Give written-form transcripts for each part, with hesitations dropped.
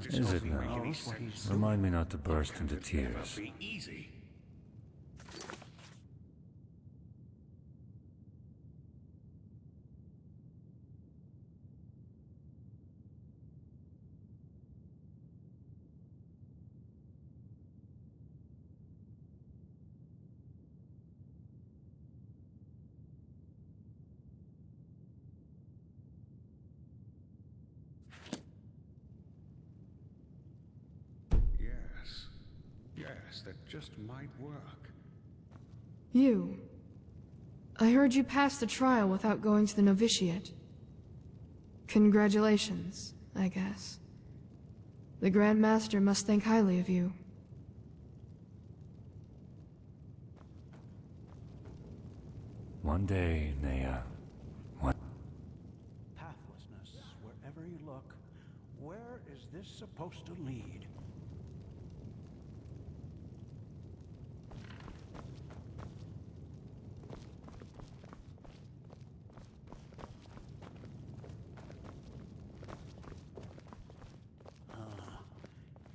Is it now? Remind me not to burst into tears. Be easy. Yes, that just might work. You. I heard you passed the trial without going to the novitiate. Congratulations, I guess. The Grand Master must think highly of you. One day, Nea. Pathlessness, wherever you look. Where is this supposed to lead?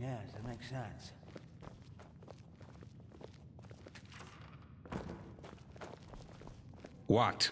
Yes, that makes sense. What?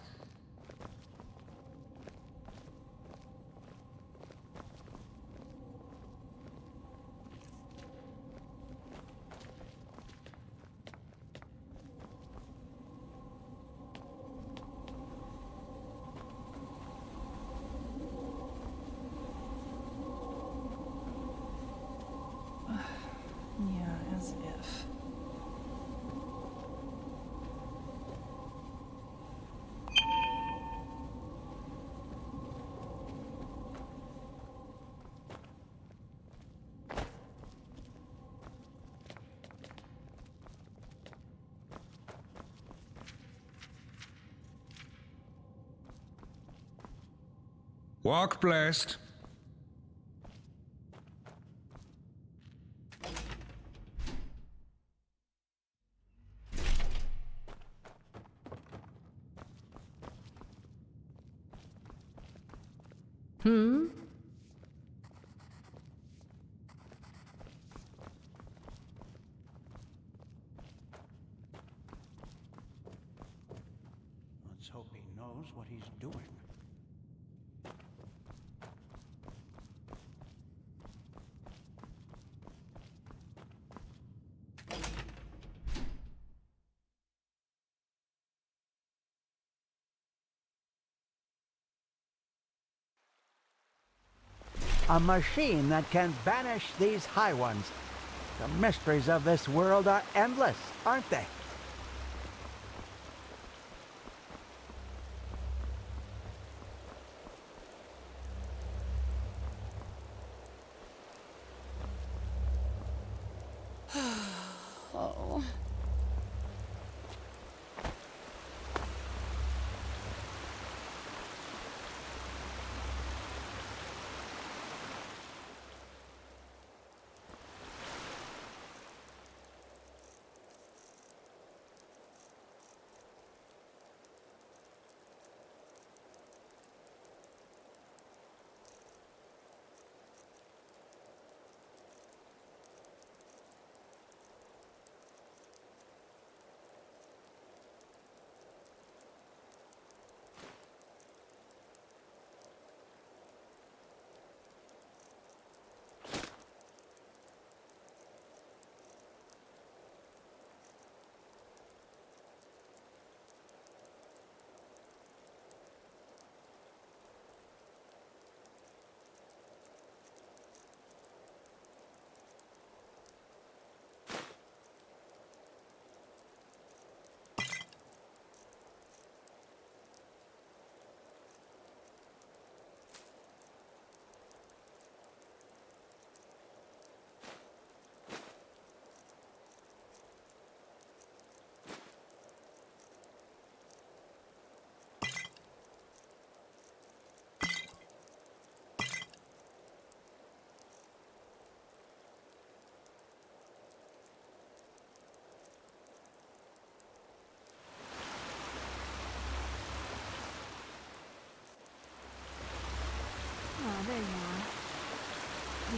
Yeah, as if. Walk blessed. Let's hope he knows what he's doing. A machine that can banish these high ones. The mysteries of this world are endless, aren't they? Oh.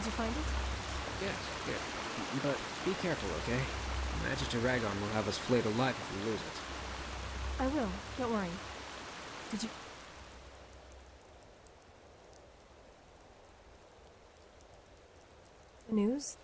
you find it? Yes, here. But be careful, okay? Magic Dragon will have us flayed alive if we lose it. I will. Don't worry. Did you... The news?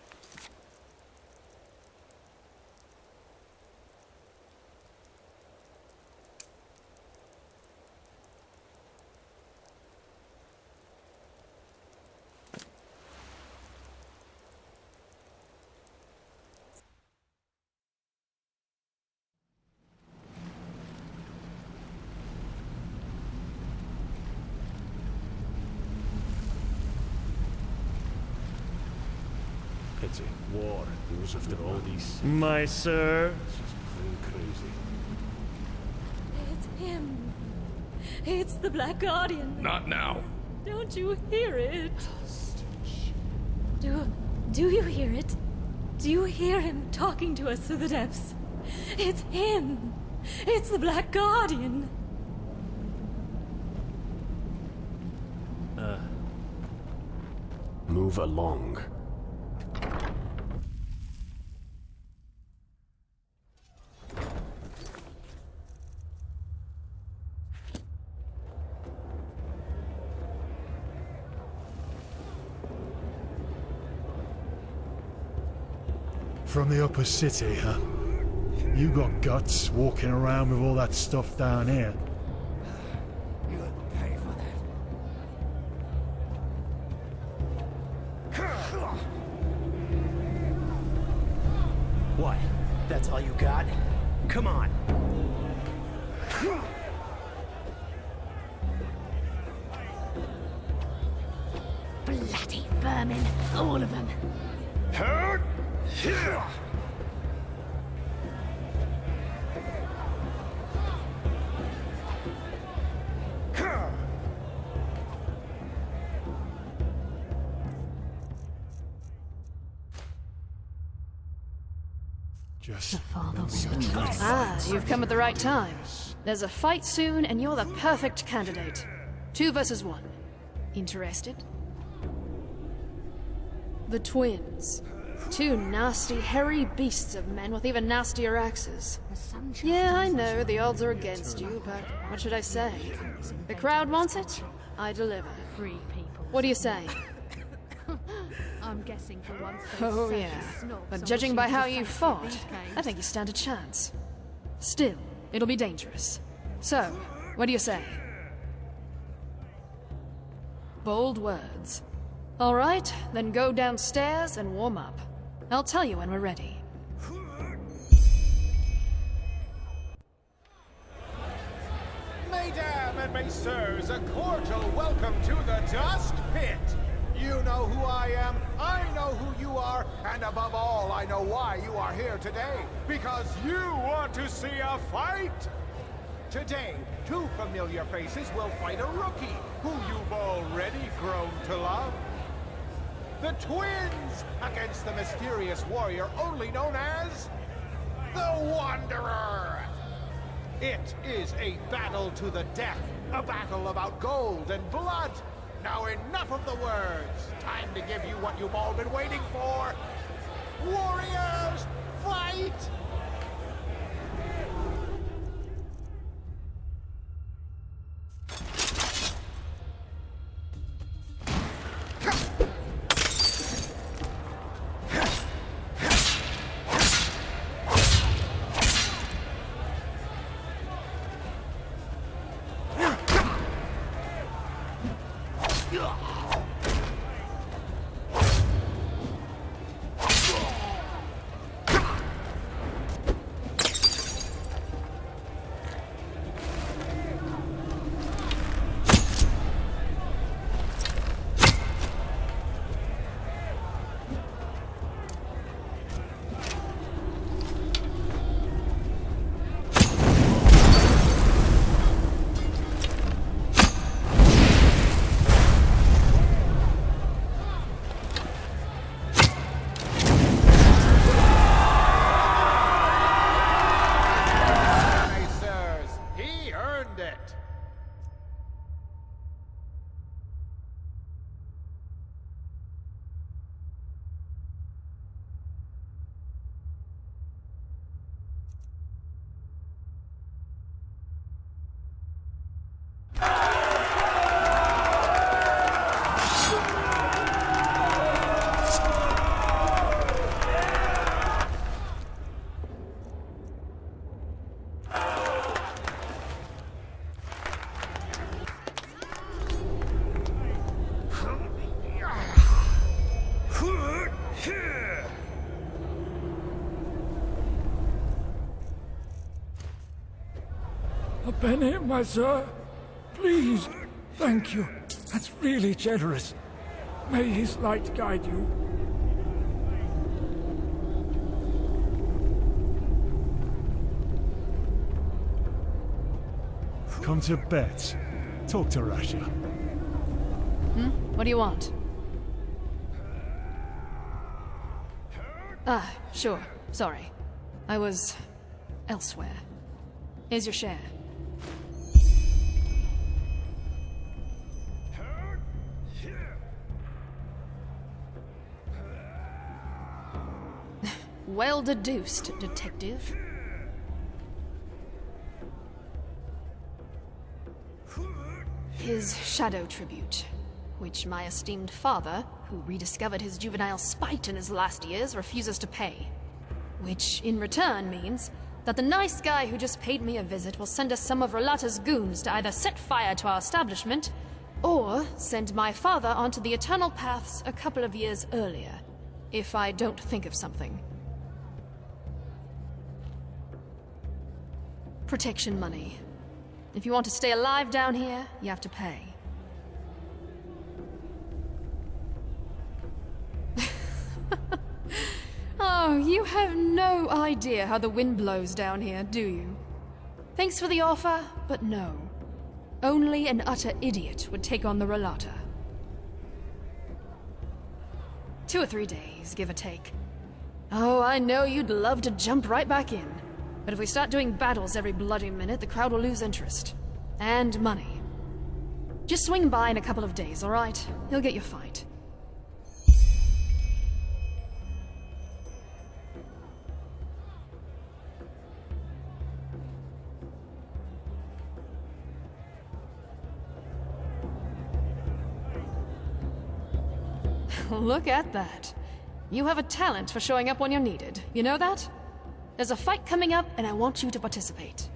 Pity. War. Who's after all these... My sir. It's just plain crazy. It's him. It's the Black Guardian. Not now. Don't you hear it? Do you hear it? Do you hear him talking to us through the depths? It's him. It's the Black Guardian. Move along. From the upper city, huh? You got guts walking around with all that stuff down here. You'll pay for that. What? That's all you got? Come on. Bloody vermin. All of them. Just... Ah, you've come at the right time. There's a fight soon, and you're the perfect candidate. 2 versus 1. Interested? The twins. 2 nasty, hairy beasts of men with even nastier axes. Yeah, I know, the odds are against you, but what should I say? The crowd wants it, I deliver. Free people. What do you say? I'm guessing for once. Oh, yeah. But judging by how you fought, I think you stand a chance. Still, it'll be dangerous. So, what do you say? Bold words. All right, then go downstairs and warm up. I'll tell you when we're ready. Mesdames and messieurs, a cordial welcome to the Dust Pit. You know who I am, I know who you are, and above all, I know why you are here today. Because you want to see a fight! Today, 2 familiar faces will fight a rookie, who you've already grown to love. The twins against the mysterious warrior only known as... the Wanderer! It is a battle to the death, a battle about gold and blood. Now enough of the words. Time to give you what you've all been waiting for. Warriors, fight! A penny, my sir? Please. Thank you. That's really generous. May his light guide you. Come to bet. Talk to Rasha. What do you want? Ah, sure. Sorry. I was elsewhere. Here's your share. Well deduced, detective. His shadow tribute, which my esteemed father, who rediscovered his juvenile spite in his last years, refuses to pay. Which, in return, means that the nice guy who just paid me a visit will send us some of Relata's goons to either set fire to our establishment, or send my father onto the eternal paths a couple of years earlier, if I don't think of something. Protection money. If you want to stay alive down here, you have to pay. Oh, you have no idea how the wind blows down here, do you? Thanks for the offer, but no. Only an utter idiot would take on the Relata. 2 or 3 days, give or take. Oh, I know you'd love to jump right back in. But if we start doing battles every bloody minute, the crowd will lose interest. And money. Just swing by in a couple of days, alright? He'll get your fight. Look at that. You have a talent for showing up when you're needed. You know that? There's a fight coming up, and I want you to participate.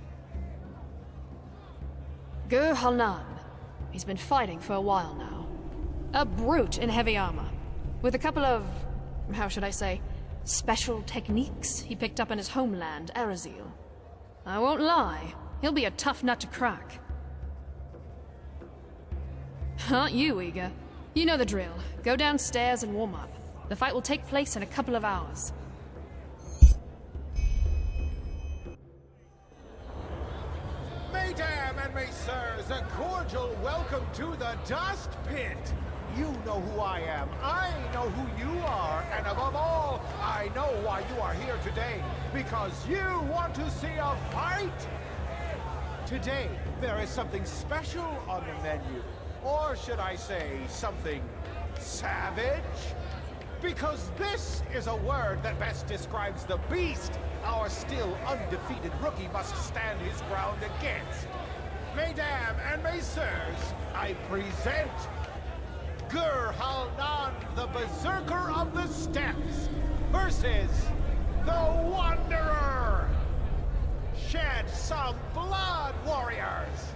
Halnan. He's been fighting for a while now. A brute in heavy armor. With a couple of, how should I say, special techniques he picked up in his homeland, Arazil. I won't lie, he'll be a tough nut to crack. Aren't you eager? You know the drill. Go downstairs and warm up. The fight will take place in a couple of hours. Mesdames and messieurs, a cordial welcome to the Dust Pit. You know who I am, I know who you are, and above all, I know why you are here today. Because you want to see a fight! Today, there is something special on the menu. Or should I say, something savage? Because this is a word that best describes the beast our still undefeated rookie must stand his ground against. Mesdames and messieurs, I present Halnan, the Berserker of the Steppes, versus the Wanderer. Shed some blood, warriors!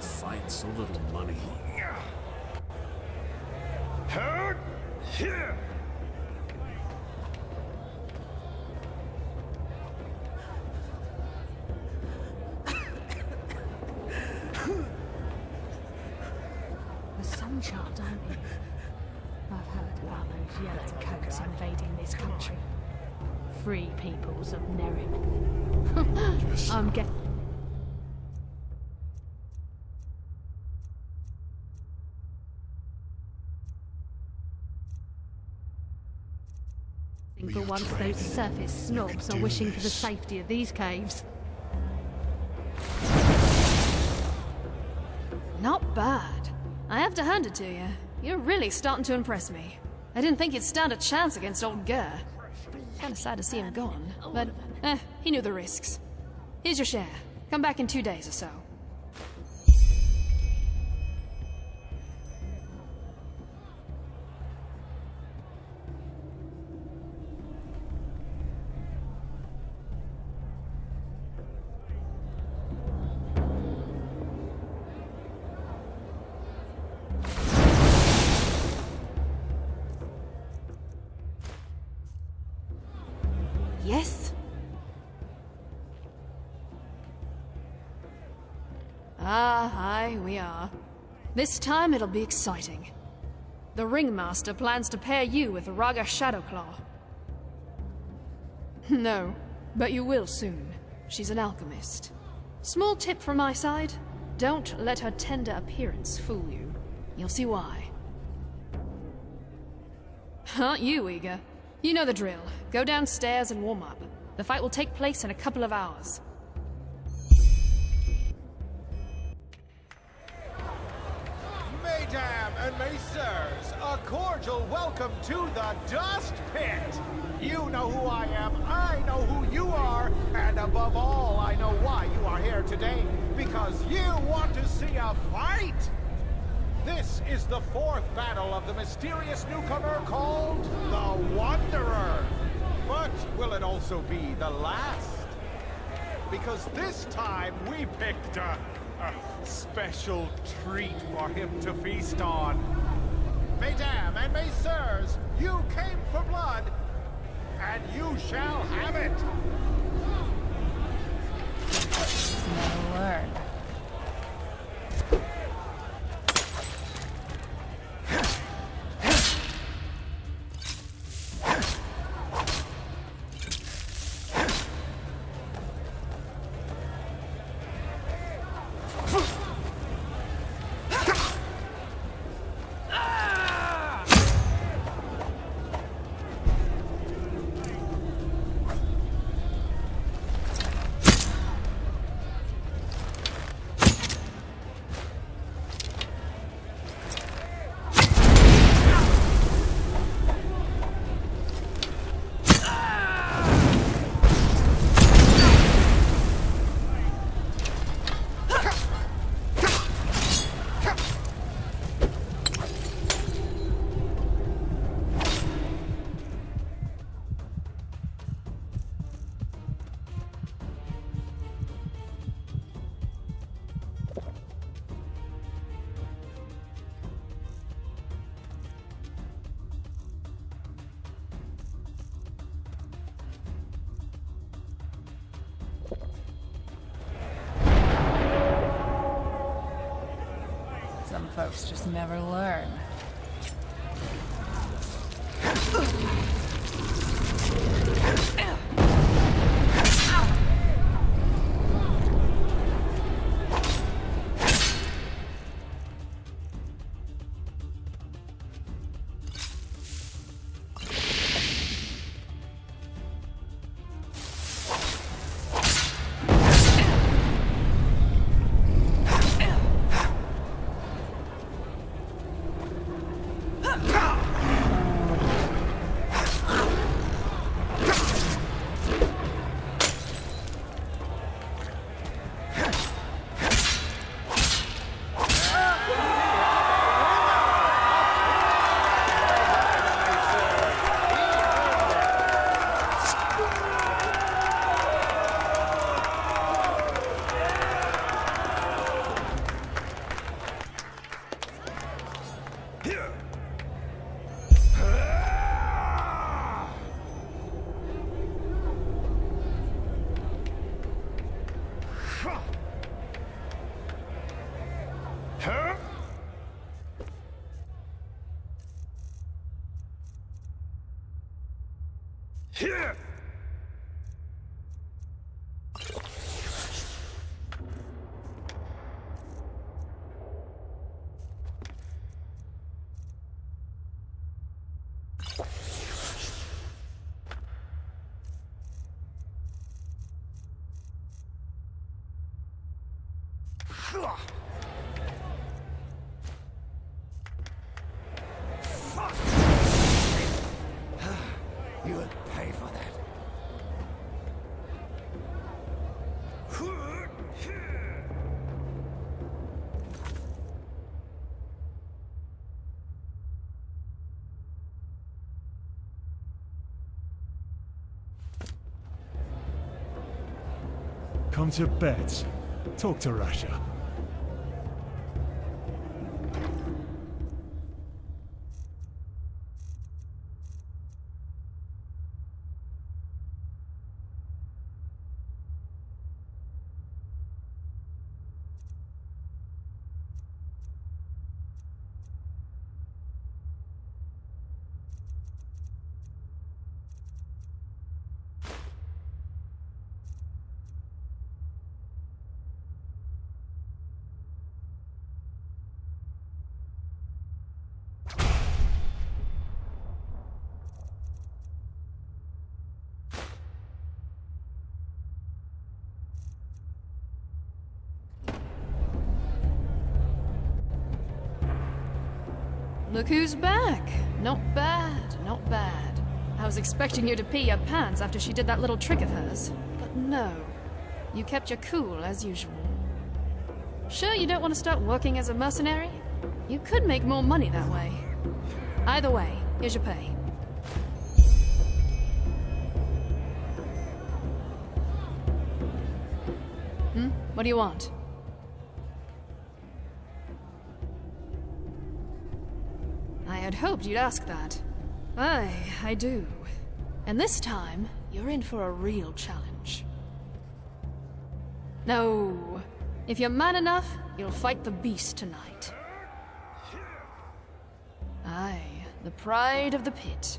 fight so little money. The Sunshot, don't you? I've heard about those yellow coats invading this country. Free peoples of Nerim. I'm getting... For once those surface snobs are wishing for the safety of these caves. Not bad. I have to hand it to you. You're really starting to impress me. I didn't think you'd stand a chance against old Gur. Kinda sad to see him gone, but he knew the risks. Here's your share. Come back in 2 days or so. Yes? Aye, we are. This time it'll be exciting. The Ringmaster plans to pair you with Raga Shadowclaw. No, but you will soon. She's an alchemist. Small tip from my side, don't let her tender appearance fool you. You'll see why. Aren't you eager? You know the drill. Go downstairs and warm up. The fight will take place in a couple of hours. Mesdames and messieurs, a cordial welcome to the Dust Pit! You know who I am, I know who you are, and above all, I know why you are here today. Because you want to see a fight! This is the 4th battle of the mysterious newcomer called the Wanderer. But will it also be the last? Because this time we picked a special treat for him to feast on. Mesdames and messieurs, you came for blood, and you shall have it. Never learn. Some folks just never learn. You will pay for that. Come to bed. Talk to Rasha. Look who's back. Not bad, not bad. I was expecting you to pee your pants after she did that little trick of hers. But no. You kept your cool, as usual. Sure you don't want to start working as a mercenary? You could make more money that way. Either way, here's your pay. What do you want? I had hoped you'd ask that. Aye, I do. And this time, you're in for a real challenge. No. If you're man enough, you'll fight the beast tonight. Aye, the pride of the pit.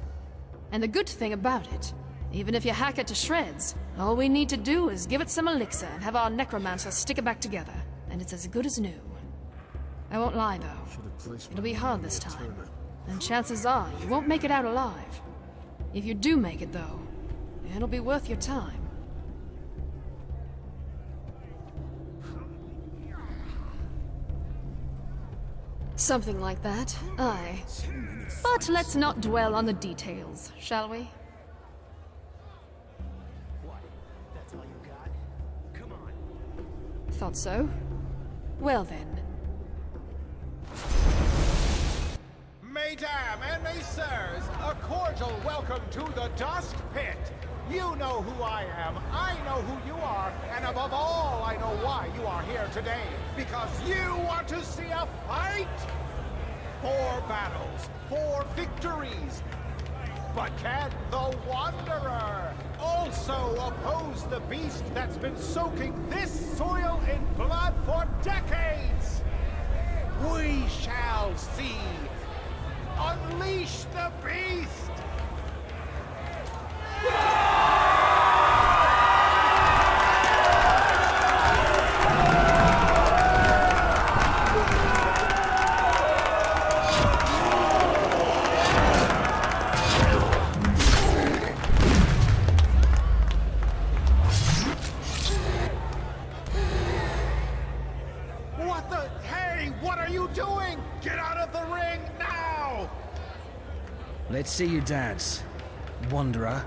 And the good thing about it, even if you hack it to shreds, all we need to do is give it some elixir and have our necromancer stick it back together, and it's as good as new. I won't lie, though. It'll be hard this time, and chances are you won't make it out alive. If you do make it, though, it'll be worth your time. Something like that, aye. But let's not dwell on the details, shall we? What? That's all you got? Come on. Thought so. Well then. Mesdames and messieurs, a cordial welcome to the Dust Pit. You know who I am, I know who you are, and above all, I know why you are here today. Because you want to see a fight! 4 battles, 4 victories. But can the Wanderer also oppose the beast that's been soaking this soil in blood for decades? We shall see. Unleash the beast! What the? Hey, what are you doing? Get out of the ring now! Let's see you dance, Wanderer.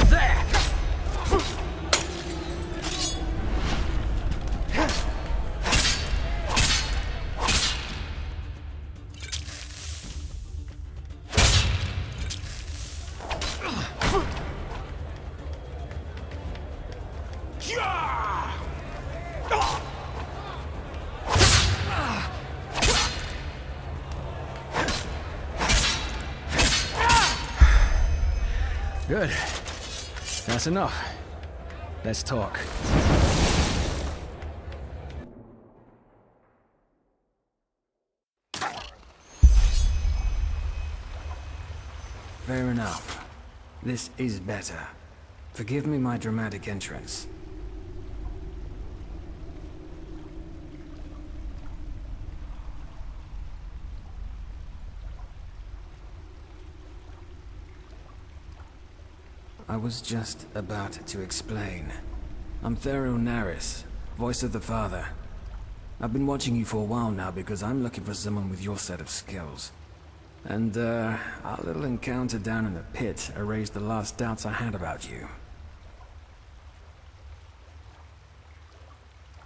There! Good. That's enough. Let's talk. Fair enough. This is better. Forgive me my dramatic entrance. I was just about to explain. I'm Thero Naris, voice of the Father. I've been watching you for a while now because I'm looking for someone with your set of skills. And, our little encounter down in the pit erased the last doubts I had about you.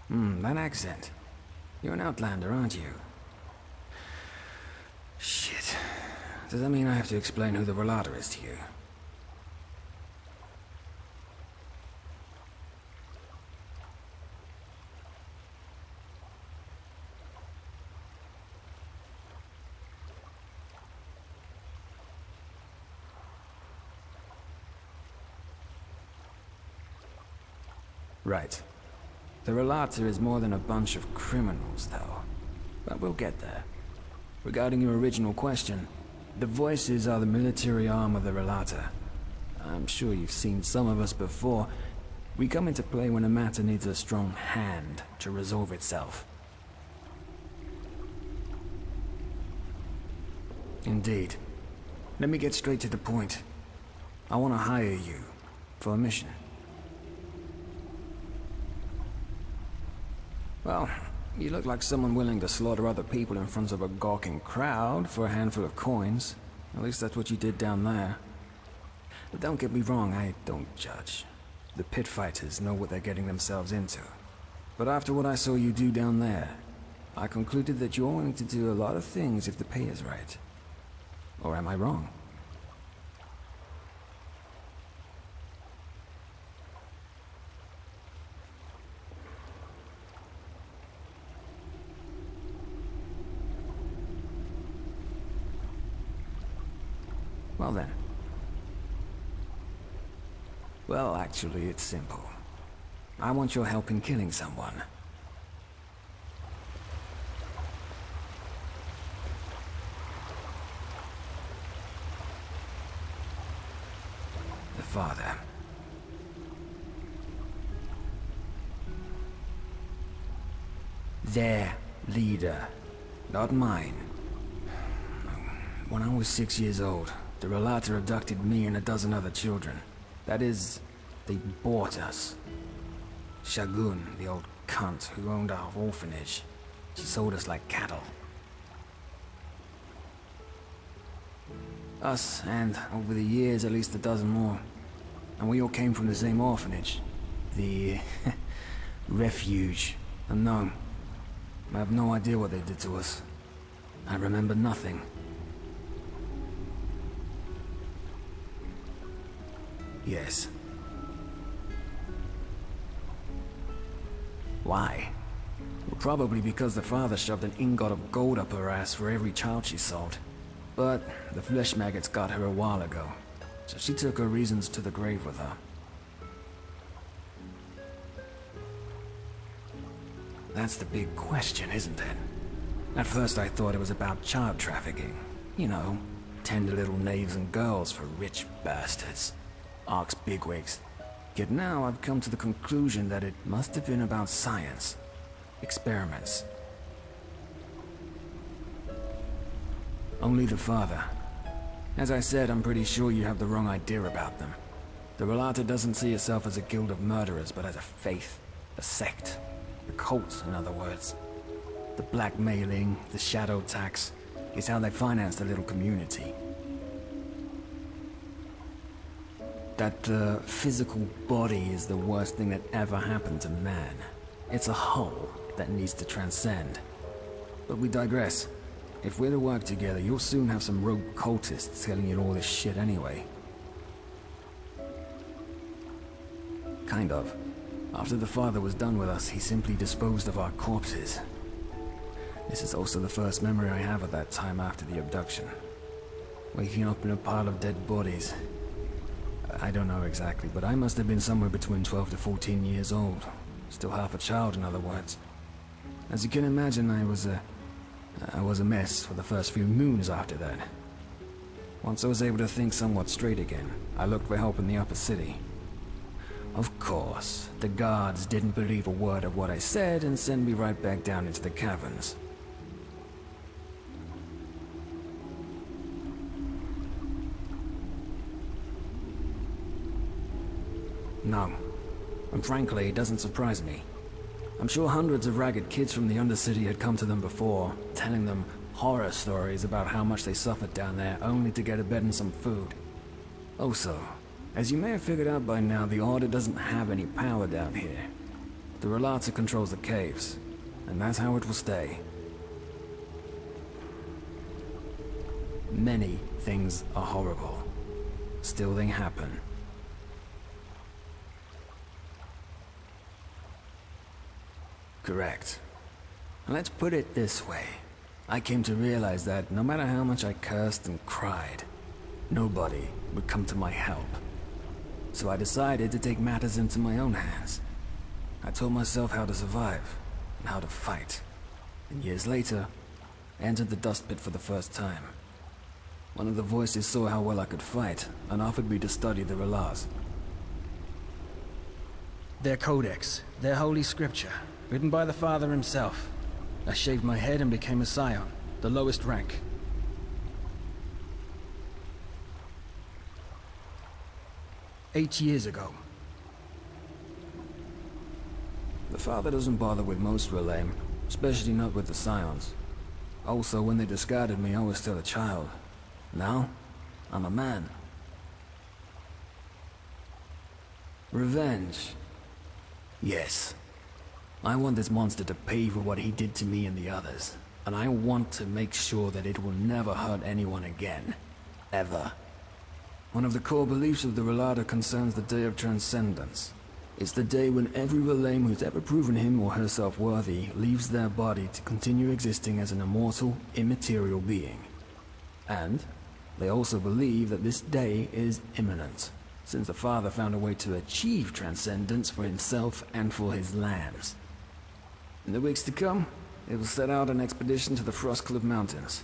That accent. You're an Outlander, aren't you? Shit. Does that mean I have to explain who the Relator is to you? Right. The Relator is more than a bunch of criminals, though. But we'll get there. Regarding your original question, the Voices are the military arm of the Relator. I'm sure you've seen some of us before. We come into play when a matter needs a strong hand to resolve itself. Indeed. Let me get straight to the point. I want to hire you for a mission. Well, you look like someone willing to slaughter other people in front of a gawking crowd for a handful of coins. At least that's what you did down there. But don't get me wrong, I don't judge. The pit fighters know what they're getting themselves into. But after what I saw you do down there, I concluded that you're willing to do a lot of things if the pay is right. Or am I wrong? Well then. Well, actually, it's simple. I want your help in killing someone. The Father. Their leader, not mine. When I was 6 years old, the Relator abducted me and a dozen other children. That is, they bought us. Shagun, the old cunt who owned our orphanage, she sold us like cattle. Us, and over the years, at least a dozen more. And we all came from the same orphanage. The refuge. And no, I have no idea what they did to us. I remember nothing. Yes. Why? Well, probably because the father shoved an ingot of gold up her ass for every child she sold. But the flesh maggots got her a while ago, so she took her reasons to the grave with her. That's the big question, isn't it? At first I thought it was about child trafficking. You know, tender little knaves and girls for rich bastards. Ark's bigwigs. Yet now I've come to the conclusion that it must have been about science. Experiments. Only the Father. As I said, I'm pretty sure you have the wrong idea about them. The Relator doesn't see itself as a guild of murderers, but as a faith. A sect. A cult, in other words. The blackmailing, the shadow tax, is how they finance the little community. That the physical body is the worst thing that ever happened to man. It's a whole that needs to transcend. But we digress. If we're to work together, you'll soon have some rogue cultists telling you all this shit anyway. Kind of. After the Father was done with us, he simply disposed of our corpses. This is also the first memory I have of that time after the abduction. Waking up in a pile of dead bodies. I don't know exactly, but I must have been somewhere between 12 to 14 years old. Still half a child, in other words. As you can imagine, I was a mess for the first few moons after that. Once I was able to think somewhat straight again, I looked for help in the upper city. Of course, the guards didn't believe a word of what I said and sent me right back down into the caverns. No. And frankly, it doesn't surprise me. I'm sure hundreds of ragged kids from the Undercity had come to them before, telling them horror stories about how much they suffered down there only to get a bed and some food. Also, as you may have figured out by now, the Order doesn't have any power down here. The Relata controls the caves, and that's how it will stay. Many things are horrible. Still they happen. Correct. Let's put it this way. I came to realize that no matter how much I cursed and cried, nobody would come to my help. So I decided to take matters into my own hands. I taught myself how to survive and how to fight. And years later, I entered the dust pit for the first time. One of the voices saw how well I could fight and offered me to study the Relars. Their codex, their holy scripture, written by the Father himself. I shaved my head and became a scion, the lowest rank. "8 years ago. The Father doesn't bother with most Relame, especially not with the Scions. Also, when they discarded me, I was still a child. Now, I'm a man. Revenge. Yes. I want this monster to pay for what he did to me and the others. And I want to make sure that it will never hurt anyone again. Ever. One of the core beliefs of the Relata concerns the Day of Transcendence. It's the day when every Relame who's ever proven him or herself worthy leaves their body to continue existing as an immortal, immaterial being. And they also believe that this day is imminent, since the Father found a way to achieve transcendence for himself and for his lambs. In the weeks to come, they will set out an expedition to the Frostcliff Mountains.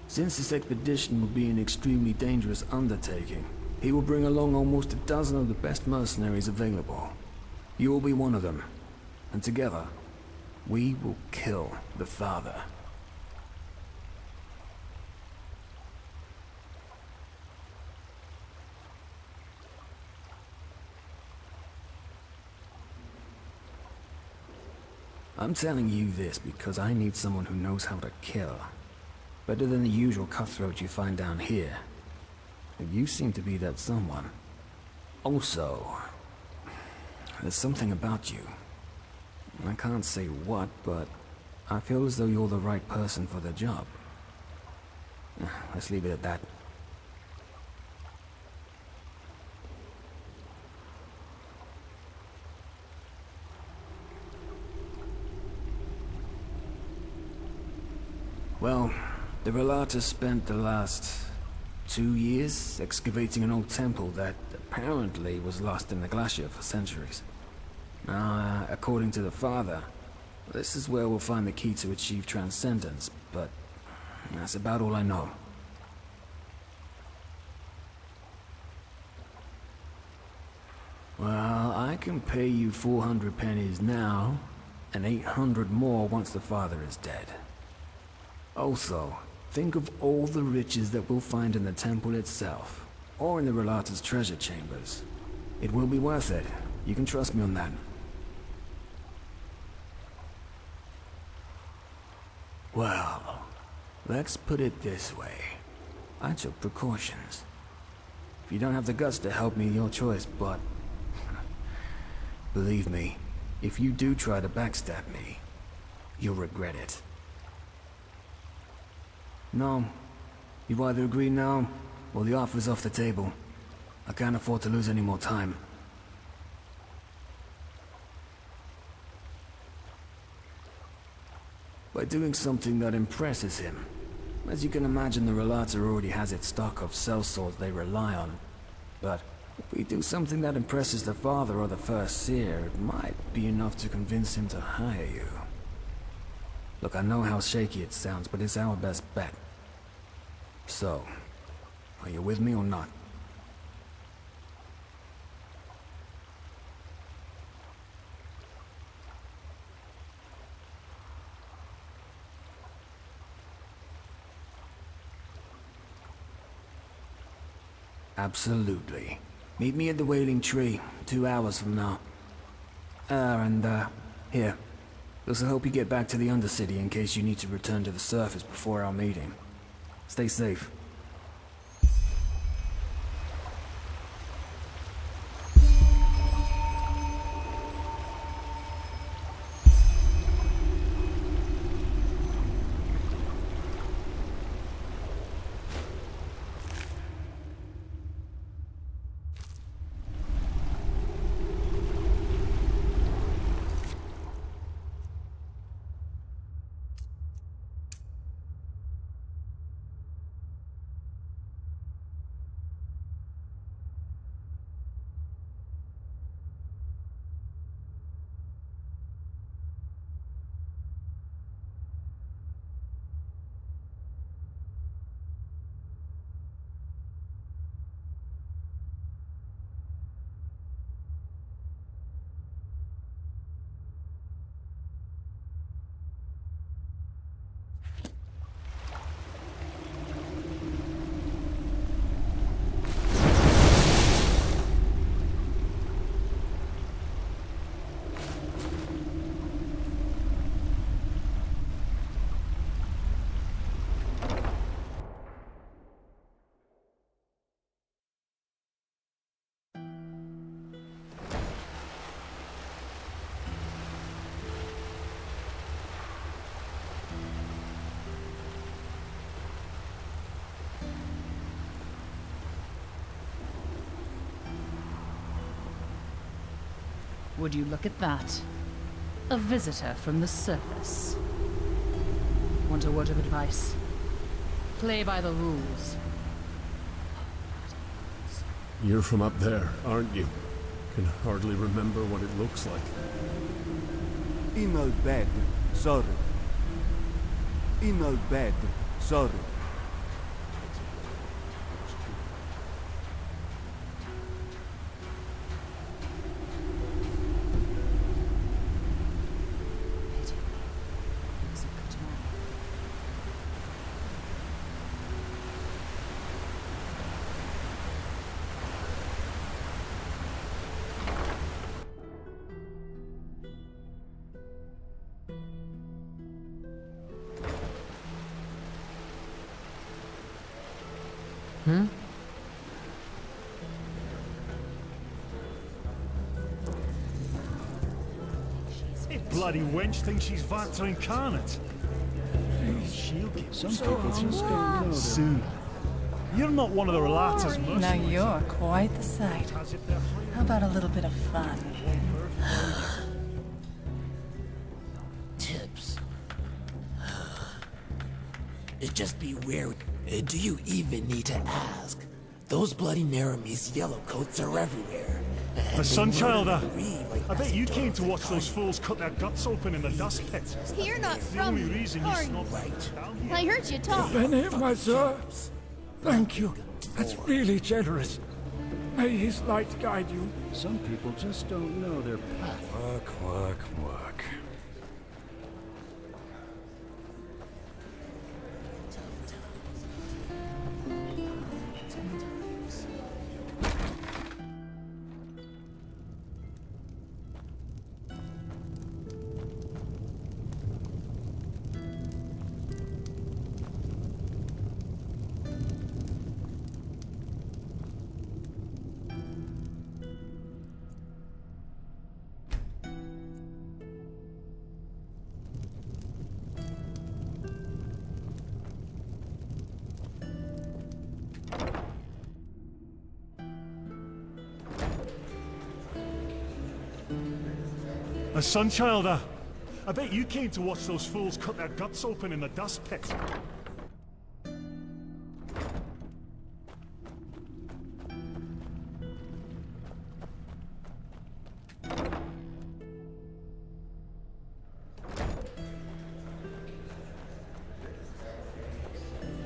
Since this expedition will be an extremely dangerous undertaking, he will bring along almost a dozen of the best mercenaries available. You will be one of them, and together, we will kill the Father. I'm telling you this because I need someone who knows how to kill. Better than the usual cutthroat you find down here. And you seem to be that someone. Also, there's something about you. I can't say what, but I feel as though you're the right person for the job. Let's leave it at that. Well, the Relata spent the last 2 years excavating an old temple that apparently was lost in the glacier for centuries. Now, according to the Father, this is where we'll find the key to achieve transcendence, but that's about all I know. Well, I can pay you 400 pennies now, and 800 more once the Father is dead. Also, think of all the riches that we'll find in the temple itself, or in the Relata's treasure chambers. It will be worth it. You can trust me on that. Well, let's put it this way. I took precautions. If you don't have the guts to help me, your choice, but... believe me, if you do try to backstab me, you'll regret it. No. You either agree now, or the offer's off the table. I can't afford to lose any more time. By doing something that impresses him. As you can imagine, the Relata already has its stock of sellswords they rely on. But if we do something that impresses the Father or the First Seer, it might be enough to convince him to hire you. Look, I know how shaky it sounds, but it's our best bet. So, Are you with me or not? Absolutely. Meet me at the Wailing Tree, 2 hours from now. Here. This'll help you get back to the Undercity in case you need to return to the surface before our meeting. Stay safe. Would you look at that? A visitor from the surface. Want a word of advice? Play by the rules. You're from up there, aren't you? Can hardly remember what it looks like. In al bed, sorry. In al bed, sorry. Bloody wench thinks she's Vata incarnate. She'll get some people just don't know soon. You're not one of the Relata's mercenaries. Now you're quite the sight. How about a little bit of fun? Tips. It just be wary. Do you even need to ask? Those bloody Naramis yellow coats are everywhere. A Sunchild, I bet you came to watch those fools cut their guts open in the dust pit. You're not The from... only reason you are snuck you? right. I heard you talk. Bene, my sir. Thank you. That's really generous. May his light guide you. Some people just don't know their path. Work, work, work. A Sunchild, I bet you came to watch those fools cut their guts open in the dust pit.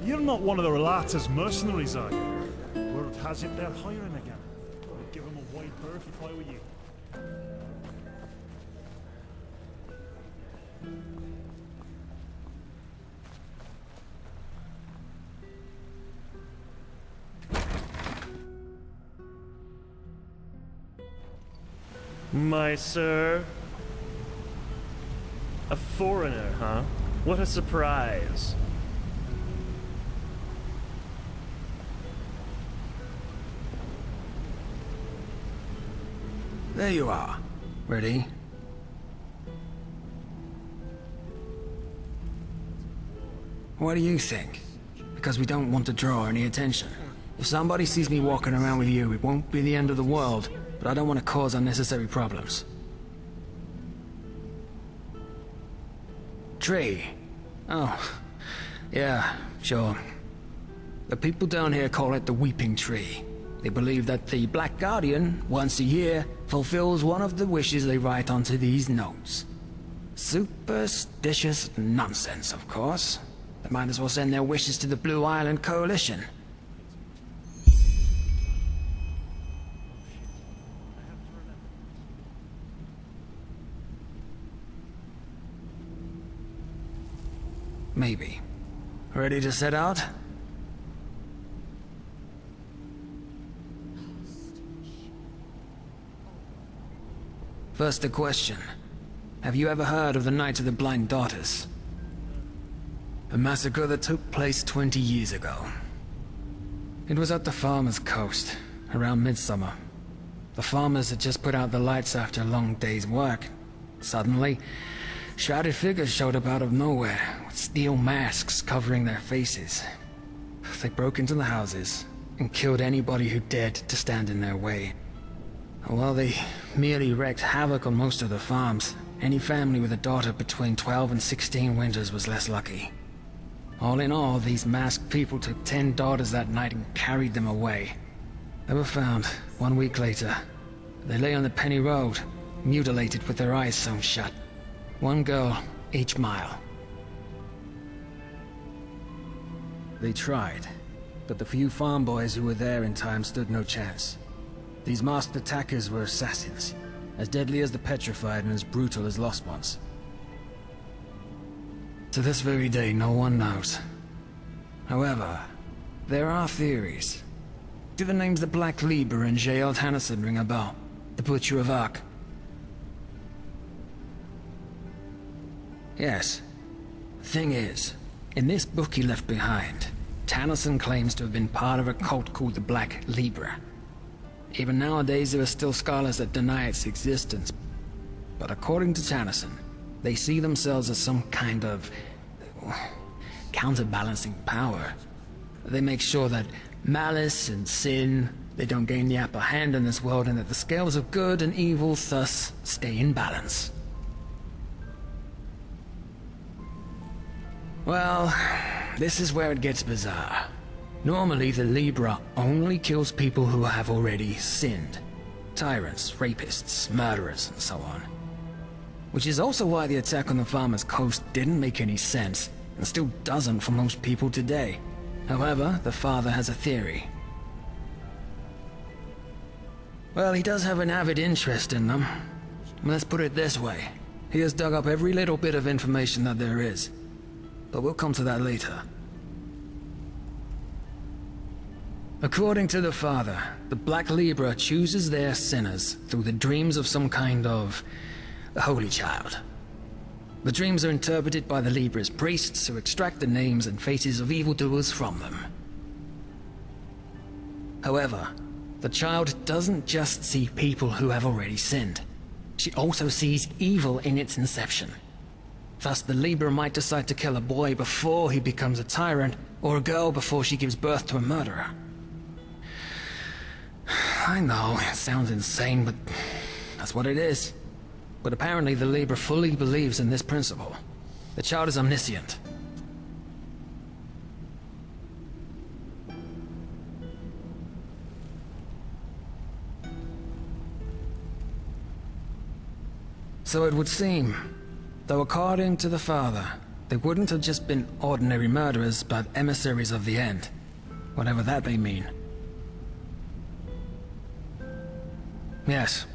You're not one of the Relata's mercenaries, are you? As if they're hiring again. I'd give them a wide berth if I were you. My sir? A foreigner, huh? What a surprise. There you are. Ready? What do you think? Because we don't want to draw any attention. If somebody sees me walking around with you, it won't be the end of the world, but I don't want to cause unnecessary problems. Tree. Oh, yeah, sure. The people down here call it the Weeping Tree. They believe that the Black Guardian, once a year, fulfills one of the wishes they write onto these notes. Superstitious nonsense, of course. They might as well send their wishes to the Blue Island Coalition. Maybe. Ready to set out? First a question. Have you ever heard of the Night of the Blind Daughters? A massacre that took place 20 years ago. It was at the Farmer's Coast, around midsummer. The farmers had just put out the lights after a long day's work. Suddenly, shrouded figures showed up out of nowhere, with steel masks covering their faces. They broke into the houses and killed anybody who dared to stand in their way. While they merely wreaked havoc on most of the farms, any family with a daughter between 12 and 16 winters was less lucky. All in all, these masked people took 10 daughters that night and carried them away. They were found 1 week later. They lay on the Penny Road, mutilated with their eyes sewn shut. 1 girl each mile. They tried, but the few farm boys who were there in time stood no chance. These masked attackers were assassins, as deadly as the petrified and as brutal as lost ones. To this very day, no one knows. However, there are theories. Do the names the Black Lieber and J.L. Hannison ring a bell? The Butcher of Ark? Yes. Thing is, in this book he left behind, Tannerson claims to have been part of a cult called the Black Lieber. Even nowadays there are still scholars that deny its existence, but according to Tannerson, they see themselves as some kind of counterbalancing power. They make sure that malice and sin, they don't gain the upper hand in this world, and that the scales of good and evil thus stay in balance. Well, this is where it gets bizarre. Normally, the Libra only kills people who have already sinned. Tyrants, rapists, murderers, and so on. Which is also why the attack on the Farmer's Coast didn't make any sense, and still doesn't for most people today. However, the father has a theory. Well, he does have an avid interest in them. Let's put it this way. He has dug up every little bit of information that there is. But we'll come to that later. According to the father, the Black Libra chooses their sinners through the dreams of some kind of holy child. The dreams are interpreted by the Libra's priests who extract the names and faces of evildoers from them. However, the child doesn't just see people who have already sinned. She also sees evil in its inception. Thus, the Libra might decide to kill a boy before he becomes a tyrant, or a girl before she gives birth to a murderer. I know, it sounds insane, but that's what it is. But apparently the Libra fully believes in this principle. The child is omniscient. So it would seem, though according to the father, they wouldn't have just been ordinary murderers, but emissaries of the End. Whatever that may mean. Yes.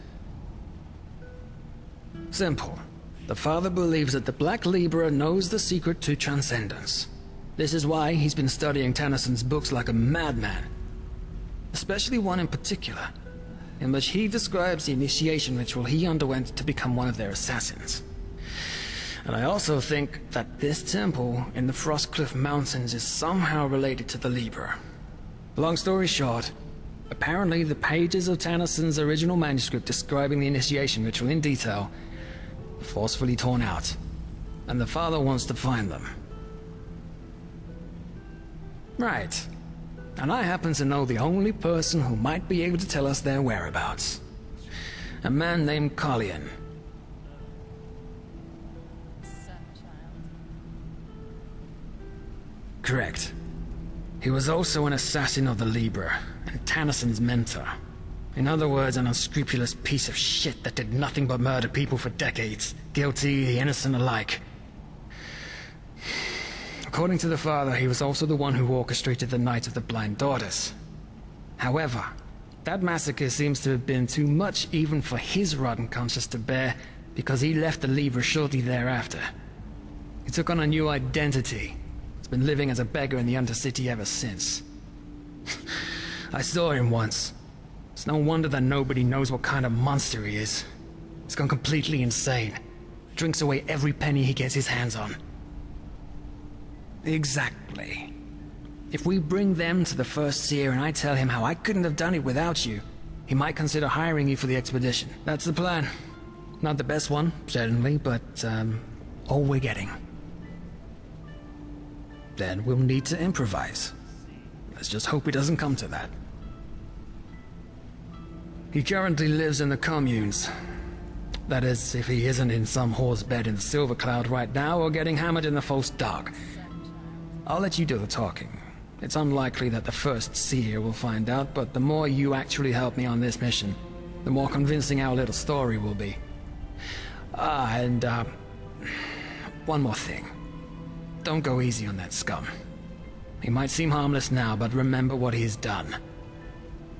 Simple. The father believes that the Black Libra knows the secret to transcendence. This is why he's been studying Tennyson's books like a madman. Especially one in particular, in which he describes the initiation ritual he underwent to become one of their assassins. And I also think that this temple in the Frostcliff Mountains is somehow related to the Libra. Long story short, apparently the pages of Tennyson's original manuscript describing the initiation ritual in detail were forcefully torn out, and the father wants to find them. Right. And I happen to know the only person who might be able to tell us their whereabouts. A man named Qalian. Correct. He was also an assassin of the Libra, and Tennyson's mentor. In other words, an unscrupulous piece of shit that did nothing but murder people for decades, guilty, the innocent alike. According to the father, he was also the one who orchestrated the Night of the Blind Daughters. However, that massacre seems to have been too much even for his rotten conscience to bear, because he left the Libra shortly thereafter. He took on a new identity. He's been living as a beggar in the Undercity ever since. I saw him once. It's no wonder that nobody knows what kind of monster he is. He's gone completely insane. Drinks away every penny he gets his hands on. Exactly. If we bring them to the First Seer and I tell him how I couldn't have done it without you, he might consider hiring you for the expedition. That's the plan. Not the best one, certainly, but, all we're getting. Then we'll need to improvise. Let's just hope it doesn't come to that. He currently lives in the communes. That is, if he isn't in some whore's bed in the Silver Cloud right now or getting hammered in the False Dark. I'll let you do the talking. It's unlikely that the First Seer will find out, but the more you actually help me on this mission, the more convincing our little story will be. One more thing. Don't go easy on that scum. He might seem harmless now, but remember what he's done.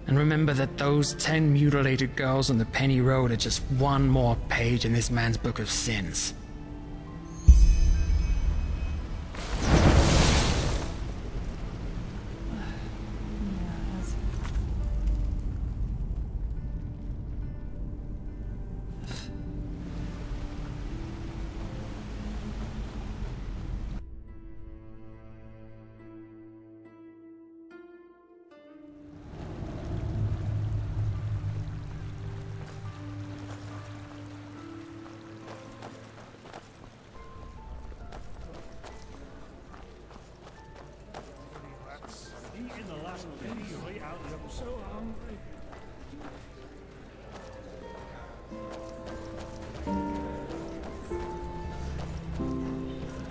And remember that those 10 mutilated girls on the Penny Road are just one more page in this man's book of sins.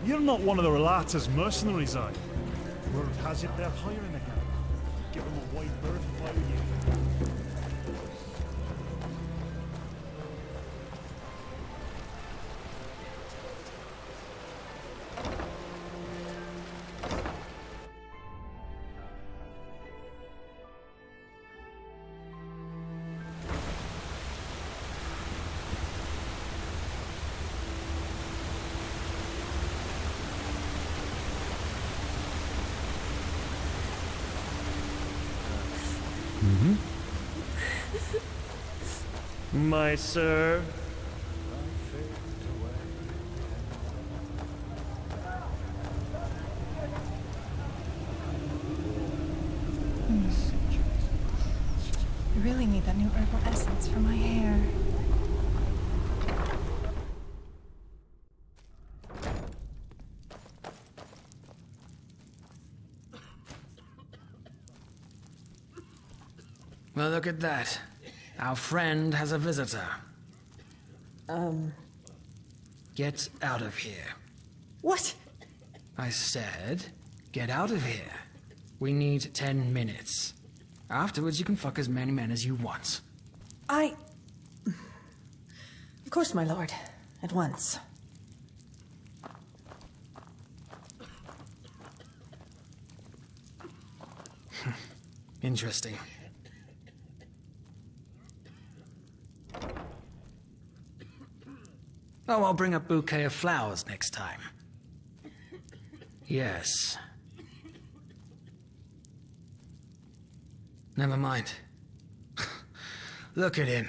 You're not one of the Relata's mercenaries, are you? Word has it they're hiring again. Give them a wide berth if I were you. My sir. I really need that new herbal essence for my hair. Well, look at that. Our friend has a visitor. Get out of here. What? I said, get out of here. We need 10 minutes. Afterwards, you can fuck as many men as you want. Of course, my lord. At once. Interesting. Oh, I'll bring a bouquet of flowers next time. Yes. Never mind. Look at him.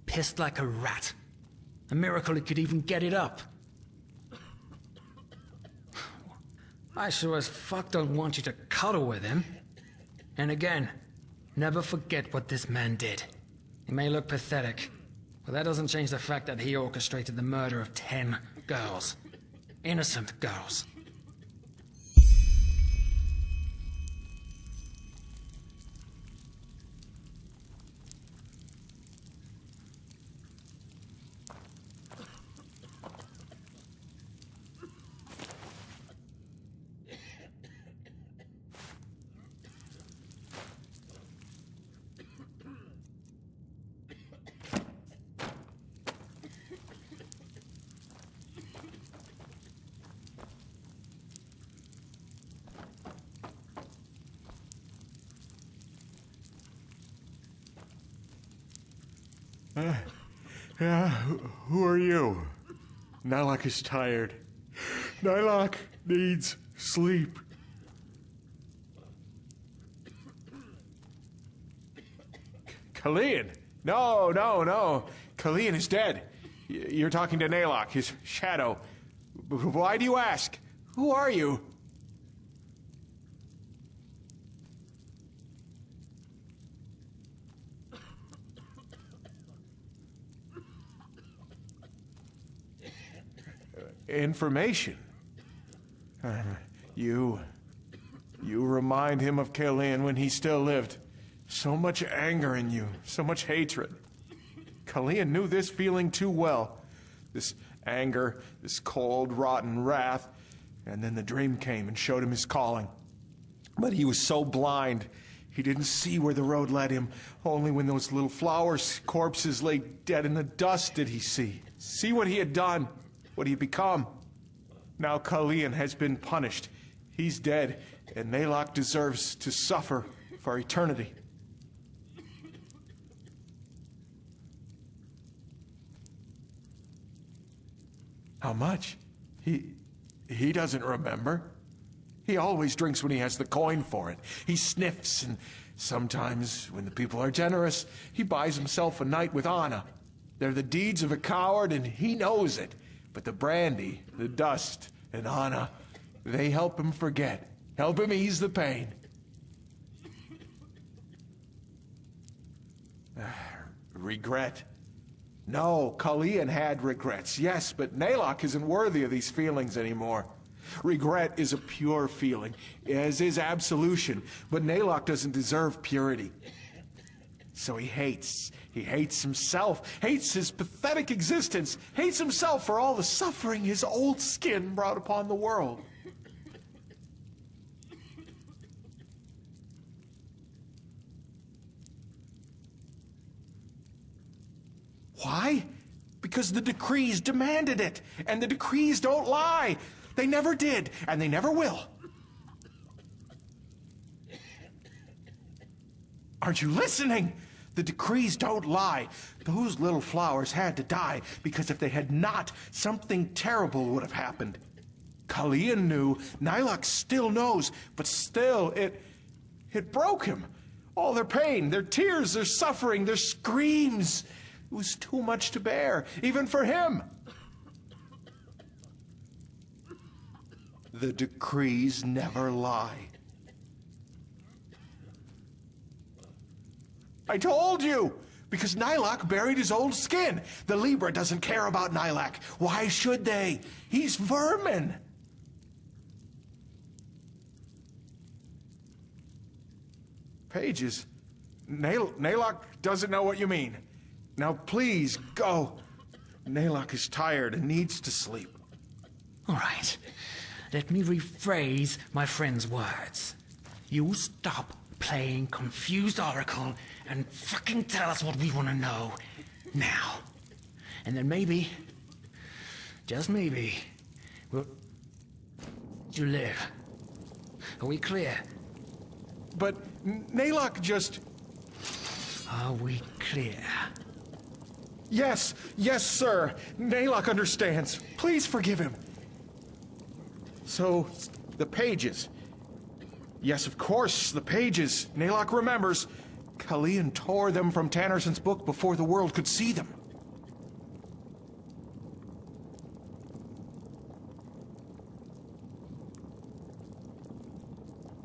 Pissed like a rat. A miracle he could even get it up. I sure as fuck don't want you to cuddle with him. And again, never forget what this man did. He may look pathetic, but that doesn't change the fact that he orchestrated the murder of 10 girls. Innocent girls. Who are you? Nylock is tired. Nylock needs sleep. Qalian? No. Qalian is dead. You're talking to Nylock, his shadow. Why do you ask? Who are you? Information. You remind him of Qalian when he still lived. So much anger in you, so much hatred. Qalian knew this feeling too well. This anger, this cold, rotten wrath. And then the dream came and showed him his calling. But he was so blind, he didn't see where the road led him. Only when those little flowers' corpses lay dead in the dust did he see what he had done. What he had become. Now Qalian has been punished. He's dead, and Nylock deserves to suffer for eternity. How much? He doesn't remember. He always drinks when he has the coin for it. He sniffs, and sometimes, when the people are generous, he buys himself a night with Anna. They're the deeds of a coward, and he knows it. But the brandy, the dust, and Anna, they help him forget. Help him ease the pain. Regret? No, Qalian had regrets, yes, but Nylock isn't worthy of these feelings anymore. Regret is a pure feeling, as is absolution, but Nylock doesn't deserve purity. So he hates himself, hates his pathetic existence, hates himself for all the suffering his old skin brought upon the world. Why? Because the decrees demanded it, and the decrees don't lie. They never did, and they never will. Aren't you listening? The decrees don't lie. Those little flowers had to die, because if they had not, something terrible would have happened. Qalian knew, Nylock still knows, but still, it broke him. All their pain, their tears, their suffering, their screams. It was too much to bear, even for him. The decrees never lie. I told you! Because Nylock buried his old skin. The Libra doesn't care about Nylock. Why should they? He's vermin. Pages. Nylock doesn't know what you mean. Now please, go. Nylock is tired and needs to sleep. All right. Let me rephrase my friend's words. You stop playing confused oracle and fucking tell us what we want to know now. And then maybe, just maybe, we'll let you live. Are we clear? But Nylock just... Are we clear? Yes, yes, sir. Naylock understands. Please forgive him. So, the pages. Yes, of course, the pages. Naylock remembers. Qalian tore them from Tannerson's book before the world could see them.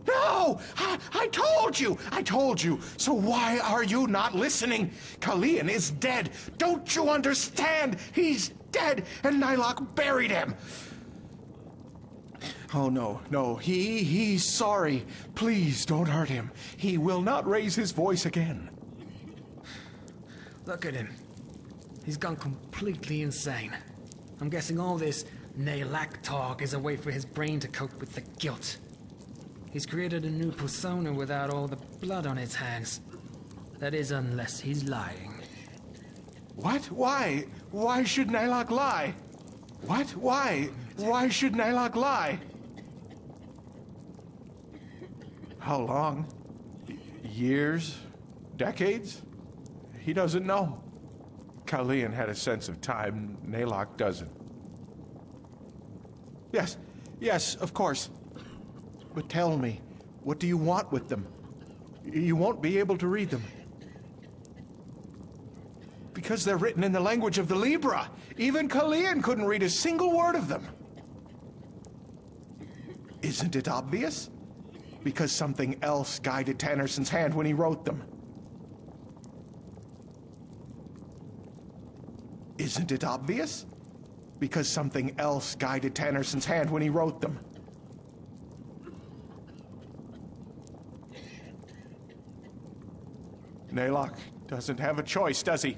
No! I told you! I told you! So why are you not listening? Qalian is dead! Don't you understand? He's dead, and Naylock buried him! Oh, no, he's sorry. Please don't hurt him. He will not raise his voice again. Look at him. He's gone completely insane. I'm guessing all this Naylock talk is a way for his brain to cope with the guilt. He's created a new persona without all the blood on his hands. That is, unless he's lying. What? Why? Why should Naylock lie? What? Why? Why should Naylock lie? How long? Years? Decades? He doesn't know. Qalian had a sense of time. Naylock doesn't. Yes, of course. But tell me, what do you want with them? You won't be able to read them. Because they're written in the language of the Libra. Even Qalian couldn't read a single word of them. Isn't it obvious? Because something else guided Tannerson's hand when he wrote them. Isn't it obvious? Because something else guided Tannerson's hand when he wrote them. Naylock doesn't have a choice, does he?